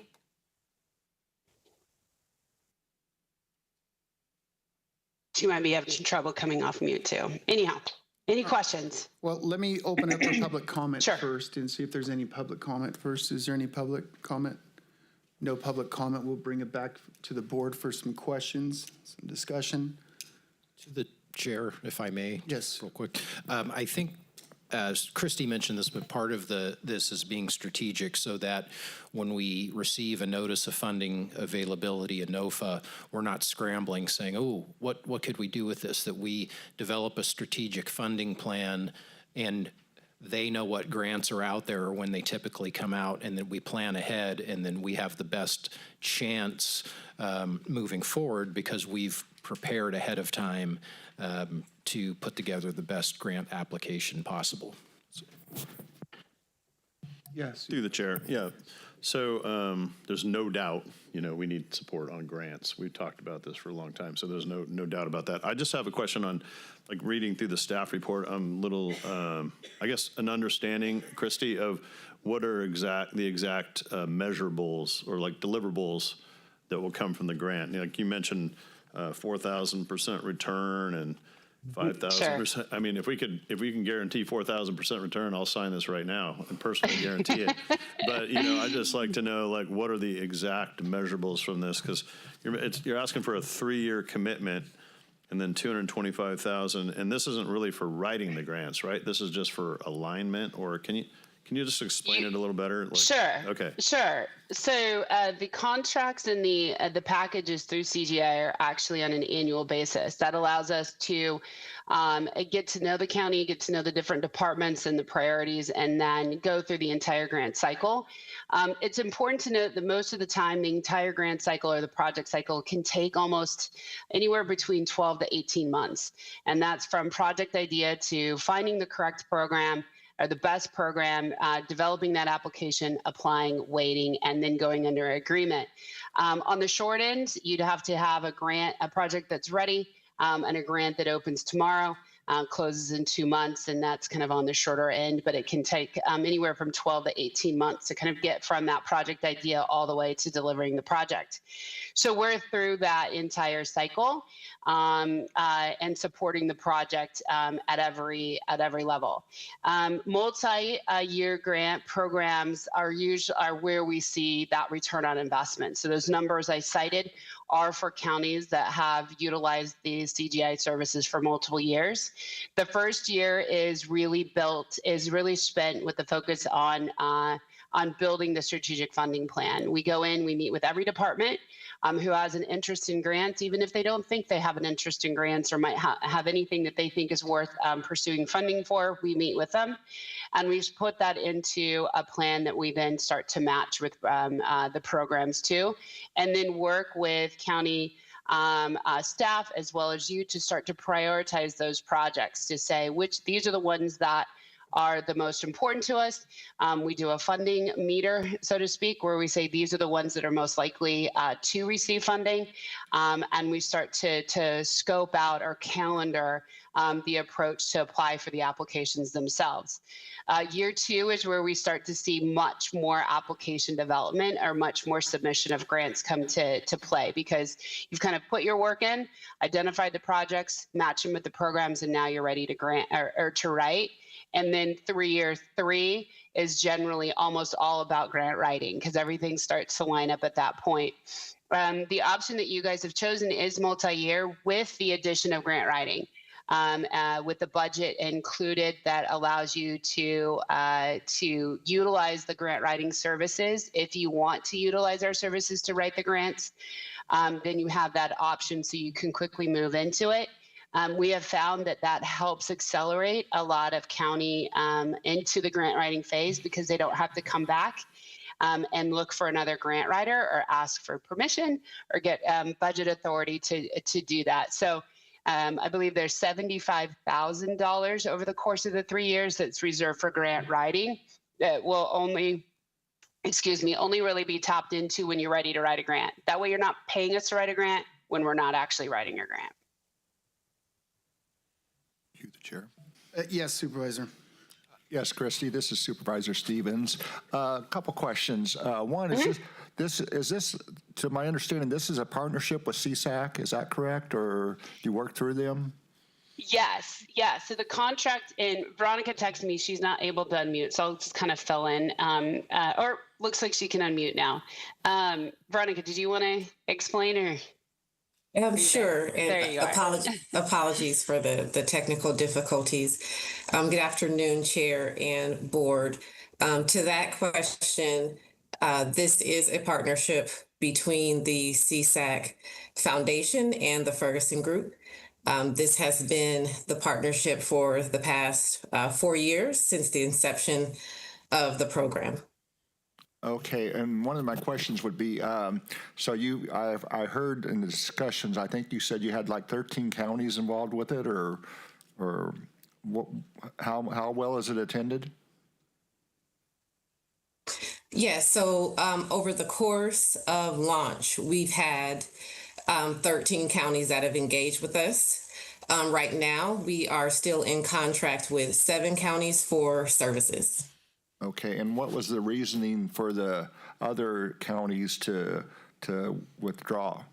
She might be having trouble coming off mute too. Anyhow, any questions?
Well, let me open up for public comment first and see if there's any public comment first. Is there any public comment? No public comment. We'll bring it back to the board for some questions, some discussion.
To the chair, if I may.
Yes.
Real quick. I think, as Christy mentioned this, but part of this is being strategic so that when we receive a notice of funding availability, a NOFA, we're not scrambling saying, oh, what could we do with this? That we develop a strategic funding plan and they know what grants are out there or when they typically come out, and then we plan ahead, and then we have the best chance moving forward because we've prepared ahead of time to put together the best grant application possible.
Yes.
Through the chair, yeah. So there's no doubt, we need support on grants. We've talked about this for a long time, so there's no doubt about that. I just have a question on, like, reading through the staff report. I'm a little, I guess, an understanding, Christy, of what are the exact measurables or like deliverables that will come from the grant. Like you mentioned, 4,000% return and 5,000%. I mean, if we can guarantee 4,000% return, I'll sign this right now and personally guarantee it. But I'd just like to know, like, what are the exact measurables from this? Because you're asking for a 3-year commitment and then 225,000, and this isn't really for writing the grants, right? This is just for alignment, or can you just explain it a little better?
Sure.
Okay.
Sure. So the contracts and the packages through CGI are actually on an annual basis. That allows us to get to know the county, get to know the different departments and the priorities, and then go through the entire grant cycle. It's important to note that most of the time, the entire grant cycle or the project cycle can take almost anywhere between 12 to 18 months. And that's from project idea to finding the correct program, or the best program, developing that application, applying, waiting, and then going under agreement. On the short end, you'd have to have a project that's ready, and a grant that opens tomorrow, closes in 2 months, and that's kind of on the shorter end, but it can take anywhere from 12 to 18 months to kind of get from that project idea all the way to delivering the project. So we're through that entire cycle and supporting the project at every level. Multi-year grant programs are where we see that return on investment. So those numbers I cited are for counties that have utilized these CGI services for multiple years. The first year is really spent with the focus on building the strategic funding plan. We go in, we meet with every department who has an interest in grants, even if they don't think they have an interest in grants or might have anything that they think is worth pursuing funding for. We meet with them, and we put that into a plan that we then start to match with the programs too, and then work with county staff as well as you to start to prioritize those projects to say these are the ones that are the most important to us. We do a funding meter, so to speak, where we say these are the ones that are most likely to receive funding. And we start to scope out or calendar the approach to apply for the applications themselves. Year 2 is where we start to see much more application development or much more submission of grants come to play, because you've kind of put your work in, identified the projects, match them with the programs, and now you're ready to grant or to write. And then year 3 is generally almost all about grant writing, because everything starts to line up at that point. The option that you guys have chosen is multi-year with the addition of grant writing. With the budget included that allows you to utilize the grant writing services. If you want to utilize our services to write the grants, then you have that option so you can quickly move into it. We have found that helps accelerate a lot of county into the grant writing phase, because they don't have to come back and look for another grant writer or ask for permission or get budget authority to do that. So I believe there's $75,000 over the course of the 3 years that's reserved for grant writing that will only really be tapped into when you're ready to write a grant. That way you're not paying us to write a grant when we're not actually writing your grant.
You, the chair.
Yes, Supervisor.
Yes, Christy, this is Supervisor Stevens. A couple questions. One, is this, to my understanding, this is a partnership with CSAC, is that correct? Or do you work through them?
Yes. So the contract, and Veronica texted me, she's not able to unmute, so I'll just kind of fill in. Or looks like she can unmute now. Veronica, did you want to explain or?
Sure.
There you are.
Apologies for the technical difficulties. Good afternoon, Chair and Board. To that question, this is a partnership between the CSAC Foundation and the Ferguson Group. This has been the partnership for the past 4 years since the inception of the program.
Okay, and one of my questions would be, so I heard in the discussions, I think you said you had like 13 counties involved with it, or what, how well is it attended?
Yes, so over the course of launch, we've had 13 counties that have engaged with us. Right now, we are still in contract with 7 counties for services.
Okay, and what was the reasoning for the other counties to withdraw?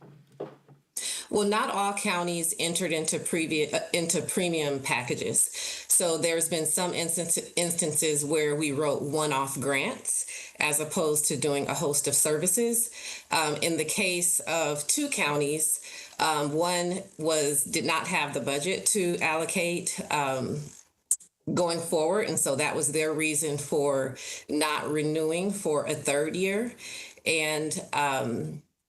Well, not all counties entered into premium packages. So there's been some instances where we wrote one-off grants as opposed to doing a host of services. In the case of 2 counties, one did not have the budget to allocate going forward, and so that was their reason for not renewing for a 3rd year. And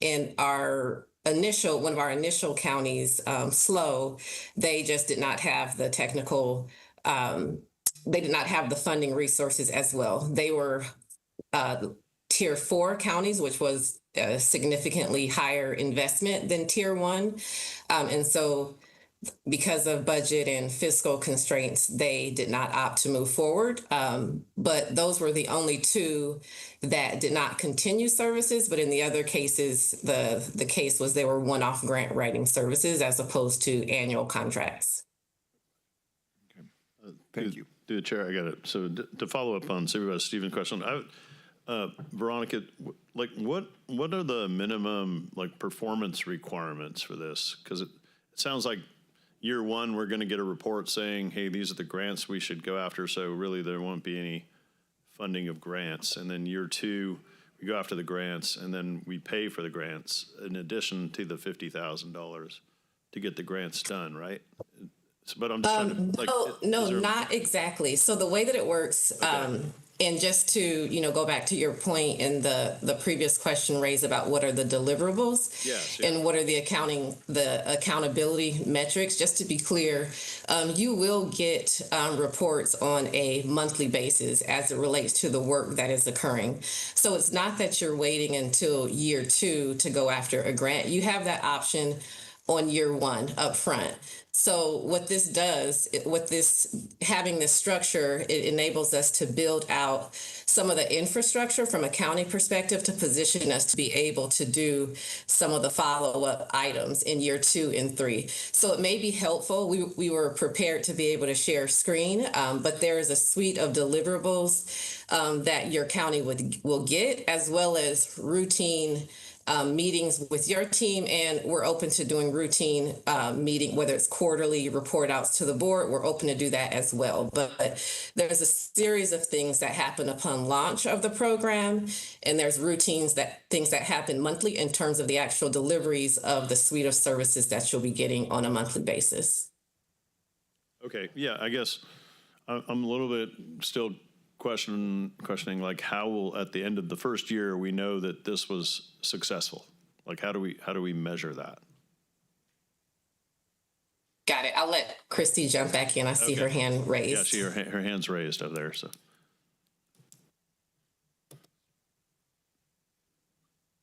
in one of our initial counties, SLO, they just did not have the technical, they did not have the funding resources as well. They were Tier 4 counties, which was a significantly higher investment than Tier 1, and so because of budget and fiscal constraints, they did not opt to move forward. But those were the only 2 that did not continue services. But in the other cases, the case was they were one-off grant writing services as opposed to annual contracts.
Okay. Thank you. Through the chair, I got it. So to follow up on Supervisor Stevens' question, Veronica, like what are the minimum performance requirements for this? Because it sounds like year 1, we're going to get a report saying, hey, these are the grants we should go after. So really there won't be any funding of grants. And then year 2, we go after the grants and then we pay for the grants in addition to the $50,000 to get the grants done, right? But I'm just trying to,
no, not exactly. So the way that it works, And just to, go back to your point in the previous question raised about what are the deliverables and what are the accountability metrics, just to be clear, you will get reports on a monthly basis as it relates to the work that is occurring. So it's not that you're waiting until year 2 to go after a grant. You have that option on year 1 up front. So what this does, having this structure, it enables us to build out some of the infrastructure from a county perspective to position us to be able to do some of the follow-up items in year 2 and 3. So it may be helpful. We were prepared to be able to share screen, but there is a suite of deliverables that your county will get, as well as routine meetings with your team, and we're open to doing routine meeting, whether it's quarterly report outs to the board, we're open to do that as well. But there's a series of things that happen upon launch of the program, and there's things that happen monthly in terms of the actual deliveries of the suite of services that you'll be getting on a monthly basis.
Okay, yeah, I guess I'm a little bit still questioning like how will at the end of the first year we know that this was successful? Like how do we measure that?
Got it. I'll let Christy jump back in. I see her hand raised.
Yeah, her hand's raised over there. So.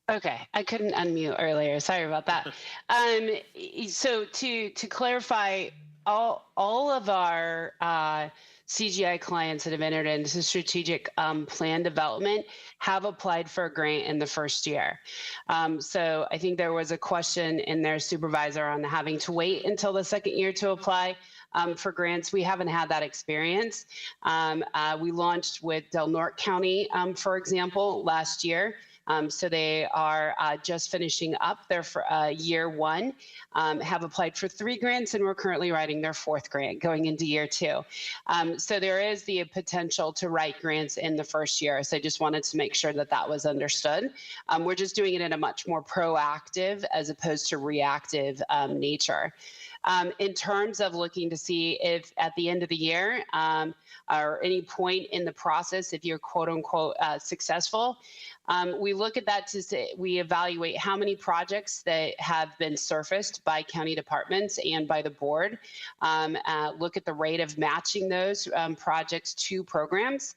Okay, I couldn't unmute earlier. Sorry about that. So to clarify, all of our CGI clients that have entered into strategic plan development have applied for a grant in the first year. So I think there was a question in their supervisor on having to wait until the second year to apply for grants. We haven't had that experience. We launched with Del Norte County, for example, last year. So they are just finishing up their year 1, have applied for 3 grants, and we're currently writing their 4th grant going into year 2. So there is the potential to write grants in the first year. So I just wanted to make sure that that was understood. We're just doing it in a much more proactive as opposed to reactive nature. In terms of looking to see if at the end of the year or any point in the process, if you're quote unquote successful, we look at that to say, we evaluate how many projects that have been surfaced by county departments and by the board, look at the rate of matching those projects to programs,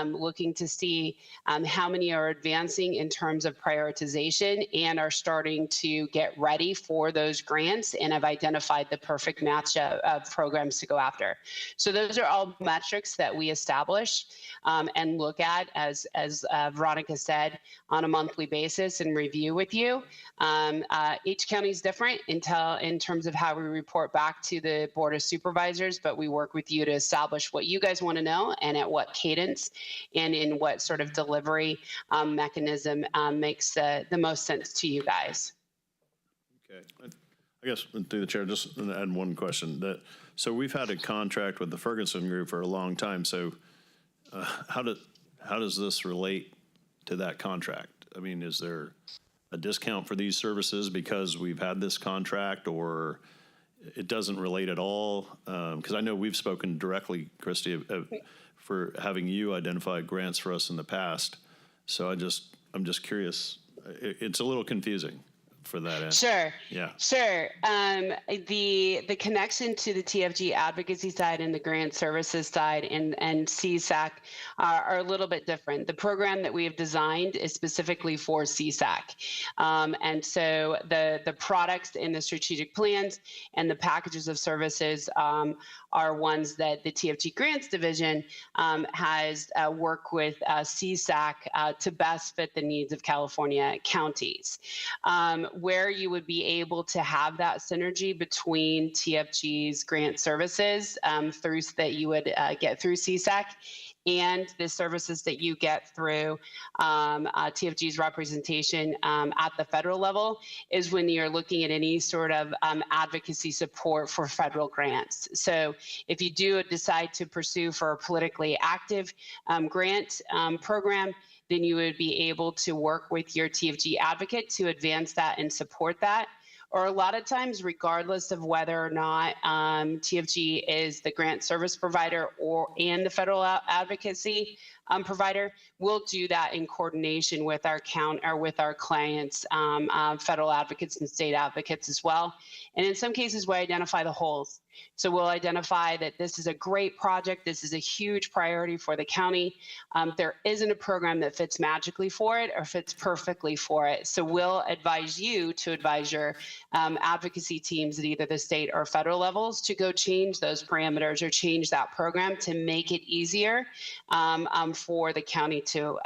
looking to see how many are advancing in terms of prioritization and are starting to get ready for those grants and have identified the perfect match of programs to go after. So those are all metrics that we establish and look at, as Veronica said, on a monthly basis and review with you. Each county is different in terms of how we report back to the Board of Supervisors, but we work with you to establish what you guys want to know and at what cadence and in what sort of delivery mechanism makes the most sense to you guys.
Okay. I guess through the chair, just add one question. So we've had a contract with the Ferguson Group for a long time. So how does this relate to that contract? I mean, is there a discount for these services because we've had this contract, or it doesn't relate at all? Because I know we've spoken directly, Christy, for having you identify grants for us in the past. So I'm just curious. It's a little confusing for that end.
Sure.
Yeah.
Sure. The connection to the TFG advocacy side and the grant services side and CSAC are a little bit different. The program that we have designed is specifically for CSAC. And so the products in the strategic plans and the packages of services are ones that the TFG Grants Division has worked with CSAC to best fit the needs of California counties. Where you would be able to have that synergy between TFG's grant services that you would get through CSAC and the services that you get through TFG's representation at the federal level is when you're looking at any sort of advocacy support for federal grants. So if you do decide to pursue for a politically active grant program, then you would be able to work with your TFG advocate to advance that and support that. or a lot of times, regardless of whether or not TFG is the grant service provider and the federal advocacy provider, we'll do that in coordination with our with our clients, federal advocates and state advocates as well. And in some cases, we identify the holes. So we'll identify that this is a great project. This is a huge priority for the county. There isn't a program that fits magically for it or fits perfectly for it. So we'll advise you to advise your advocacy teams at either the state or federal levels to go change those parameters or change that program to make it easier for the county to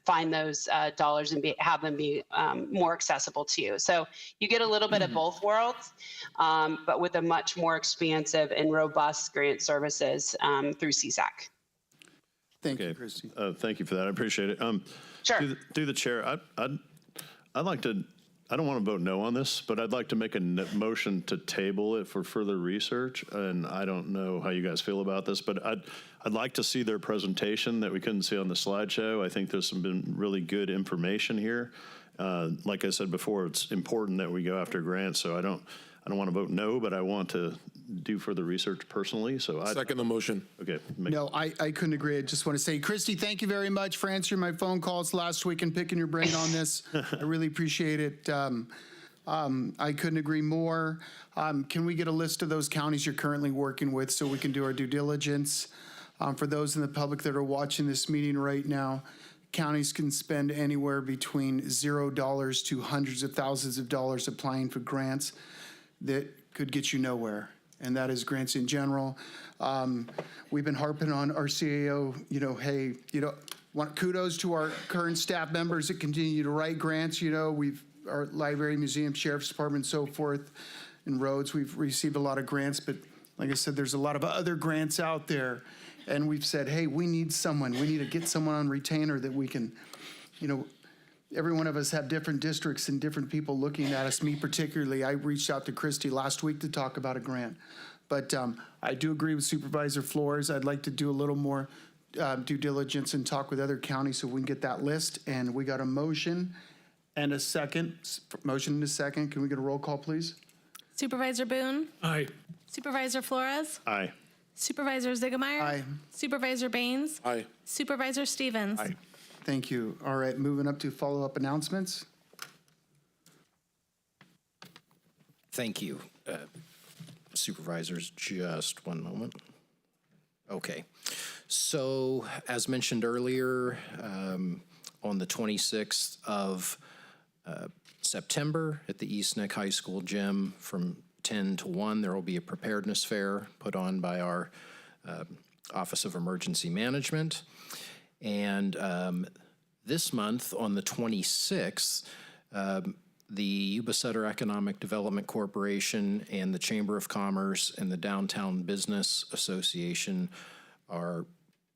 find those dollars and have them be more accessible to you. So you get a little bit of both worlds, but with a much more expansive and robust grant services through CSAC.
Thank you, Christy.
Thank you for that. I appreciate it.
Sure.
Through the chair, I'd like to, I don't want to vote no on this, but I'd like to make a motion to table it for further research. And I don't know how you guys feel about this, but I'd like to see their presentation that we couldn't see on the slideshow. I think there's been really good information here. Like I said before, it's important that we go after grants, so I don't want to vote no, but I want to do further research personally. So I
Second the motion.
Okay.
No, I couldn't agree. I just want to say, Christy, thank you very much for answering my phone calls last week and picking your brain on this. I really appreciate it. I couldn't agree more. Can we get a list of those counties you're currently working with so we can do our due diligence? For those in the public that are watching this meeting right now, counties can spend anywhere between $0 to hundreds of thousands of dollars applying for grants that could get you nowhere, and that is grants in general. We've been harping on our CAO, hey, kudos to our current staff members that continue to write grants. Our library, museum, sheriff's department, so forth, and roads, we've received a lot of grants, but like I said, there's a lot of other grants out there, and we've said, hey, we need someone. We need to get someone on retainer that we can, every one of us have different districts and different people looking at us. Me particularly, I reached out to Christy last week to talk about a grant. But I do agree with Supervisor Flores. I'd like to do a little more due diligence and talk with other counties so we can get that list. And we got a motion and a second. Motion and a second. Can we get a roll call, please?
Supervisor Boone?
Aye.
Supervisor Flores?
Aye.
Supervisor Ziegemeier?
Aye.
Supervisor Baines?
Aye.
Supervisor Stevens?
Aye.
Thank you. All right, moving up to follow-up announcements.
Thank you. Supervisors, just one moment. Okay. So, as mentioned earlier, on the 26th of September at the East Neck High School gym from 10 to 1, there will be a preparedness fair put on by our Office of Emergency Management. And this month, on the 26th, the Yuba Sutter Economic Development Corporation and the Chamber of Commerce and the Downtown Business Association are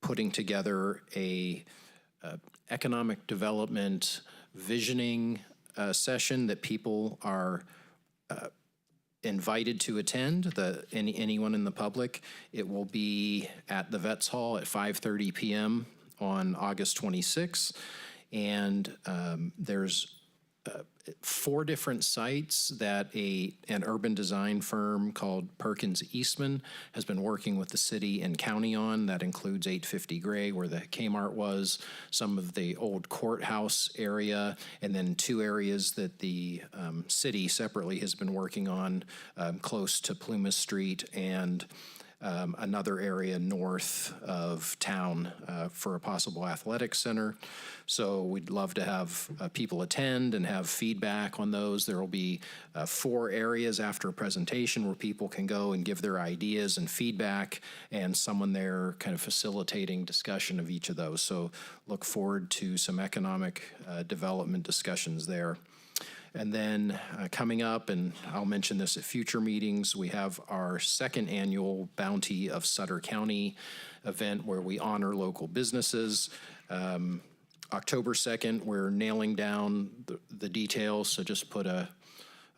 putting together a economic development visioning session that people are invited to attend, anyone in the public. It will be at the Vets Hall at 5:30 p.m. on August 26th, and there's 4 different sites that an urban design firm called Perkins Eastman has been working with the city and county on. That includes 850 Gray, where the Kmart was, some of the old courthouse area, and then 2 areas that the city separately has been working on close to Plumas Street and another area north of town for a possible athletic center. So we'd love to have people attend and have feedback on those. There will be 4 areas after a presentation where people can go and give their ideas and feedback, and someone there kind of facilitating discussion of each of those. So look forward to some economic development discussions there. And then coming up, and I'll mention this at future meetings, we have our 2nd annual Bounty of Sutter County event where we honor local businesses. October 2nd, we're nailing down the details, so just put a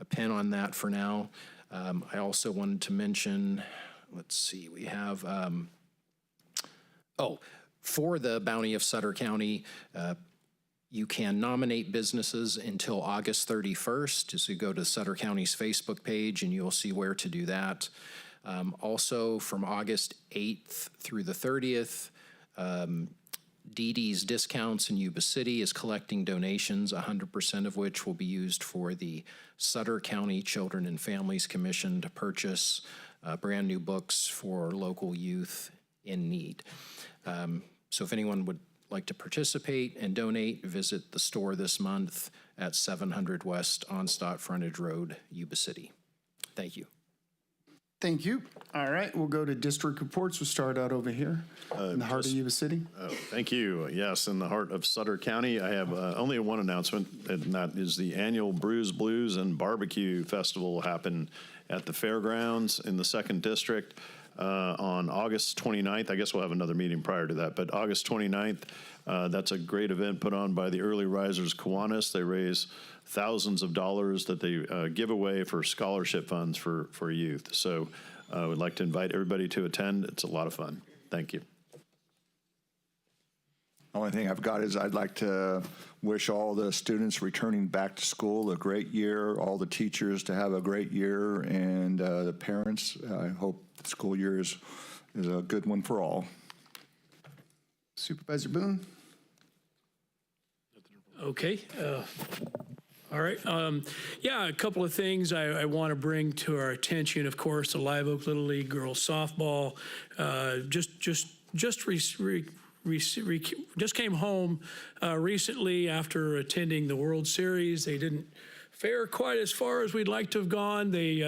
pin on that for now. I also wanted to mention, let's see, we have, for the Bounty of Sutter County, You can nominate businesses until August 31st. So you go to Sutter County's Facebook page and you'll see where to do that. Also, from August 8th through the 30th, Dee Dee's Discounts in Yuba City is collecting donations, 100% of which will be used for the Sutter County Children and Families Commission to purchase brand new books for local youth in need. So if anyone would like to participate and donate, visit the store this month at 700 West Onstott Frontage Road, Yuba City. Thank you.
Thank you. All right, we'll go to district reports. We'll start out over here in the heart of Yuba City.
Thank you. Yes, in the heart of Sutter County, I have only one announcement, and that is the annual Brews, Blues, and Barbecue Festival will happen at the fairgrounds in the 2nd District on August 29th. I guess we'll have another meeting prior to that, but August 29th, that's a great event put on by the Early Risers Kiwanis. They raise thousands of dollars that they give away for scholarship funds for youth. So I would like to invite everybody to attend. It's a lot of fun. Thank you.
The only thing I've got is I'd like to wish all the students returning back to school a great year, all the teachers to have a great year, and the parents, I hope the school year is a good one for all.
Supervisor Boone.
Okay. All right. Yeah, a couple of things I want to bring to our attention. Of course, the Live Oak Little League girls softball just came home recently after attending the World Series. They didn't fare quite as far as we'd like to have gone. They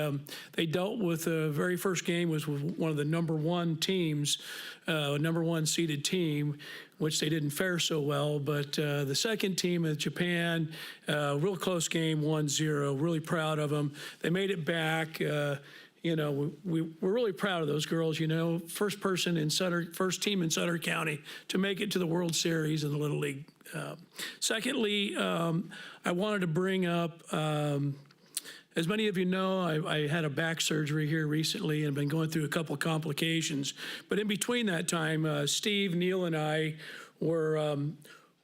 dealt with the very first game was with one of the number one teams, number one seeded team, which they didn't fare so well. But the second team of Japan, real close game, 1-0. Really proud of them. They made it back. You know, we're really proud of those girls. You know, first team in Sutter County to make it to the World Series in the Little League. Secondly, I wanted to bring up, as many of you know, I had a back surgery here recently and been going through a couple complications. But in between that time, Steve, Neil, and I were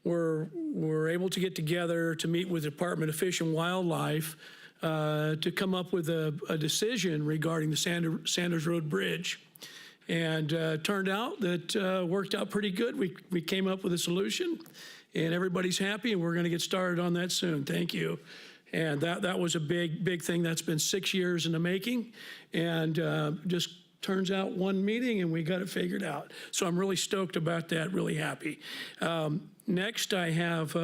able to get together to meet with the Department of Fish and Wildlife to come up with a decision regarding the Sanders Road Bridge. And turned out that worked out pretty good. We came up with a solution, and everybody's happy, and we're going to get started on that soon. Thank you. And that was a big thing that's been 6 years in the making, and just turns out one meeting, and we got it figured out. So I'm really stoked about that, really happy. Next, I have...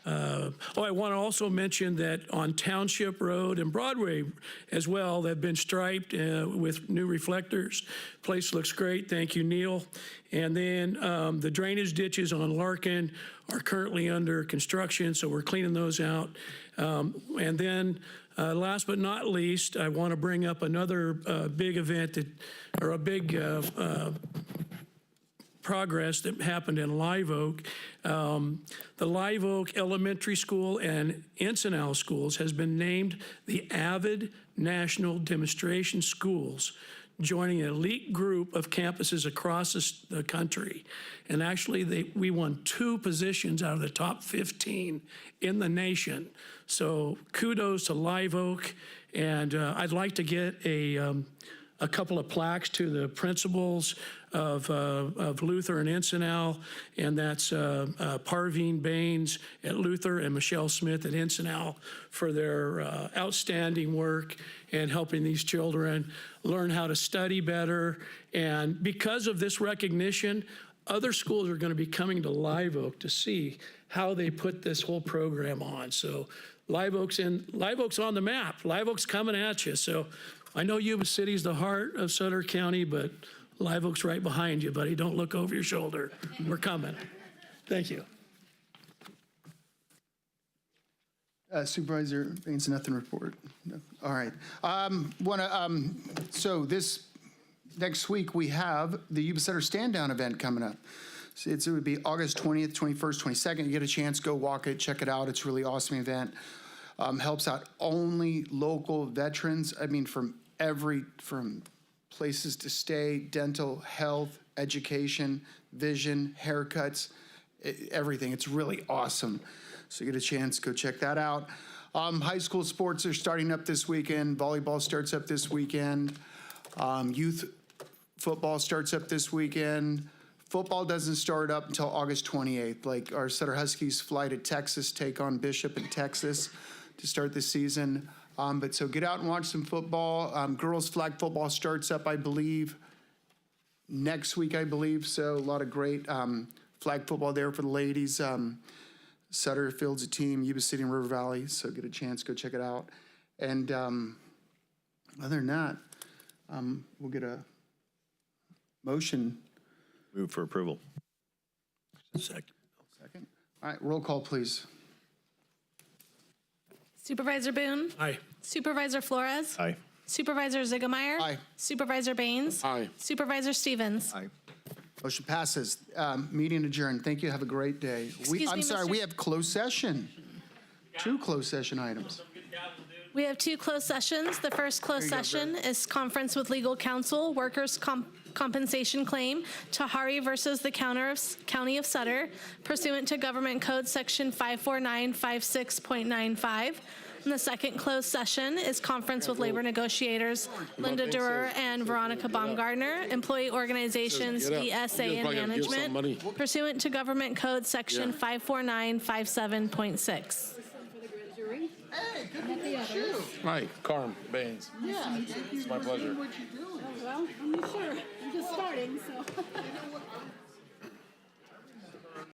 I want to also mention that on Township Road and Broadway as well, they've been striped with new reflectors. Place looks great. Thank you, Neil. And then the drainage ditches on Larkin are currently under construction, so we're cleaning those out. And then last but not least, I want to bring up another big event or a big progress that happened in Live Oak. The Live Oak Elementary School and Encinal Schools has been named the AVID National Demonstration Schools, joining an elite group of campuses across the country. And actually, we won 2 positions out of the top 15 in the nation. So kudos to Live Oak. And I'd like to get a couple of plaques to the principals of Luther and Encinal, and that's Parveen Baines at Luther and Michelle Smith at Encinal for their outstanding work and helping these children learn how to study better. And because of this recognition, other schools are going to be coming to Live Oak to see how they put this whole program on. So Live Oak's on the map. Live Oak's coming at you. So I know Yuba City's the heart of Sutter County, but Live Oak's right behind you, buddy. Don't look over your shoulder. We're coming. Thank you.
Supervisor Baines, nothing to report. No. All right. So this next week we have the Yuba Sutter Stand Down event coming up. So it would be August 20th, 21st, 22nd. You get a chance, go walk it, check it out. It's a really awesome event. Helps out only local veterans. I mean, from places to stay, dental, health, education, vision, haircuts. everything. It's really awesome. So you get a chance, go check that out. High school sports are starting up this weekend. Volleyball starts up this weekend. Youth football starts up this weekend. Football doesn't start up until August 28th. Like our Sutter Huskies fly to Texas, take on Bishop in Texas to start the season. But so get out and watch some football. Girls flag football starts up, I believe, next week, I believe. So a lot of great flag football there for the ladies. Sutter fields a team, Yuba City and River Valley. So get a chance, go check it out. And other than that, we'll get a motion.
Move for approval.
Second.
All right, roll call, please.
Supervisor Boone?
Aye.
Supervisor Flores?
Aye.
Supervisor Ziegemeier?
Aye.
Supervisor Baines?
Aye.
Supervisor Stevens?
Aye.
Motion passes. Meeting adjourned. Thank you. Have a great day. I'm sorry, we have closed session. 2 closed session items.
We have 2 closed sessions. The first closed session is conference with legal counsel, workers' compensation claim, Tahari versus the County of Sutter, pursuant to Government Code Section 54956.95. And the second closed session is conference with labor negotiators, Linda Durer and Veronica Baumgardner, employee organizations, ESA and management, pursuant to Government Code Section 54957.6.
Right, Carm Baines.
Yeah,
It's my pleasure.
what you're doing.
Well,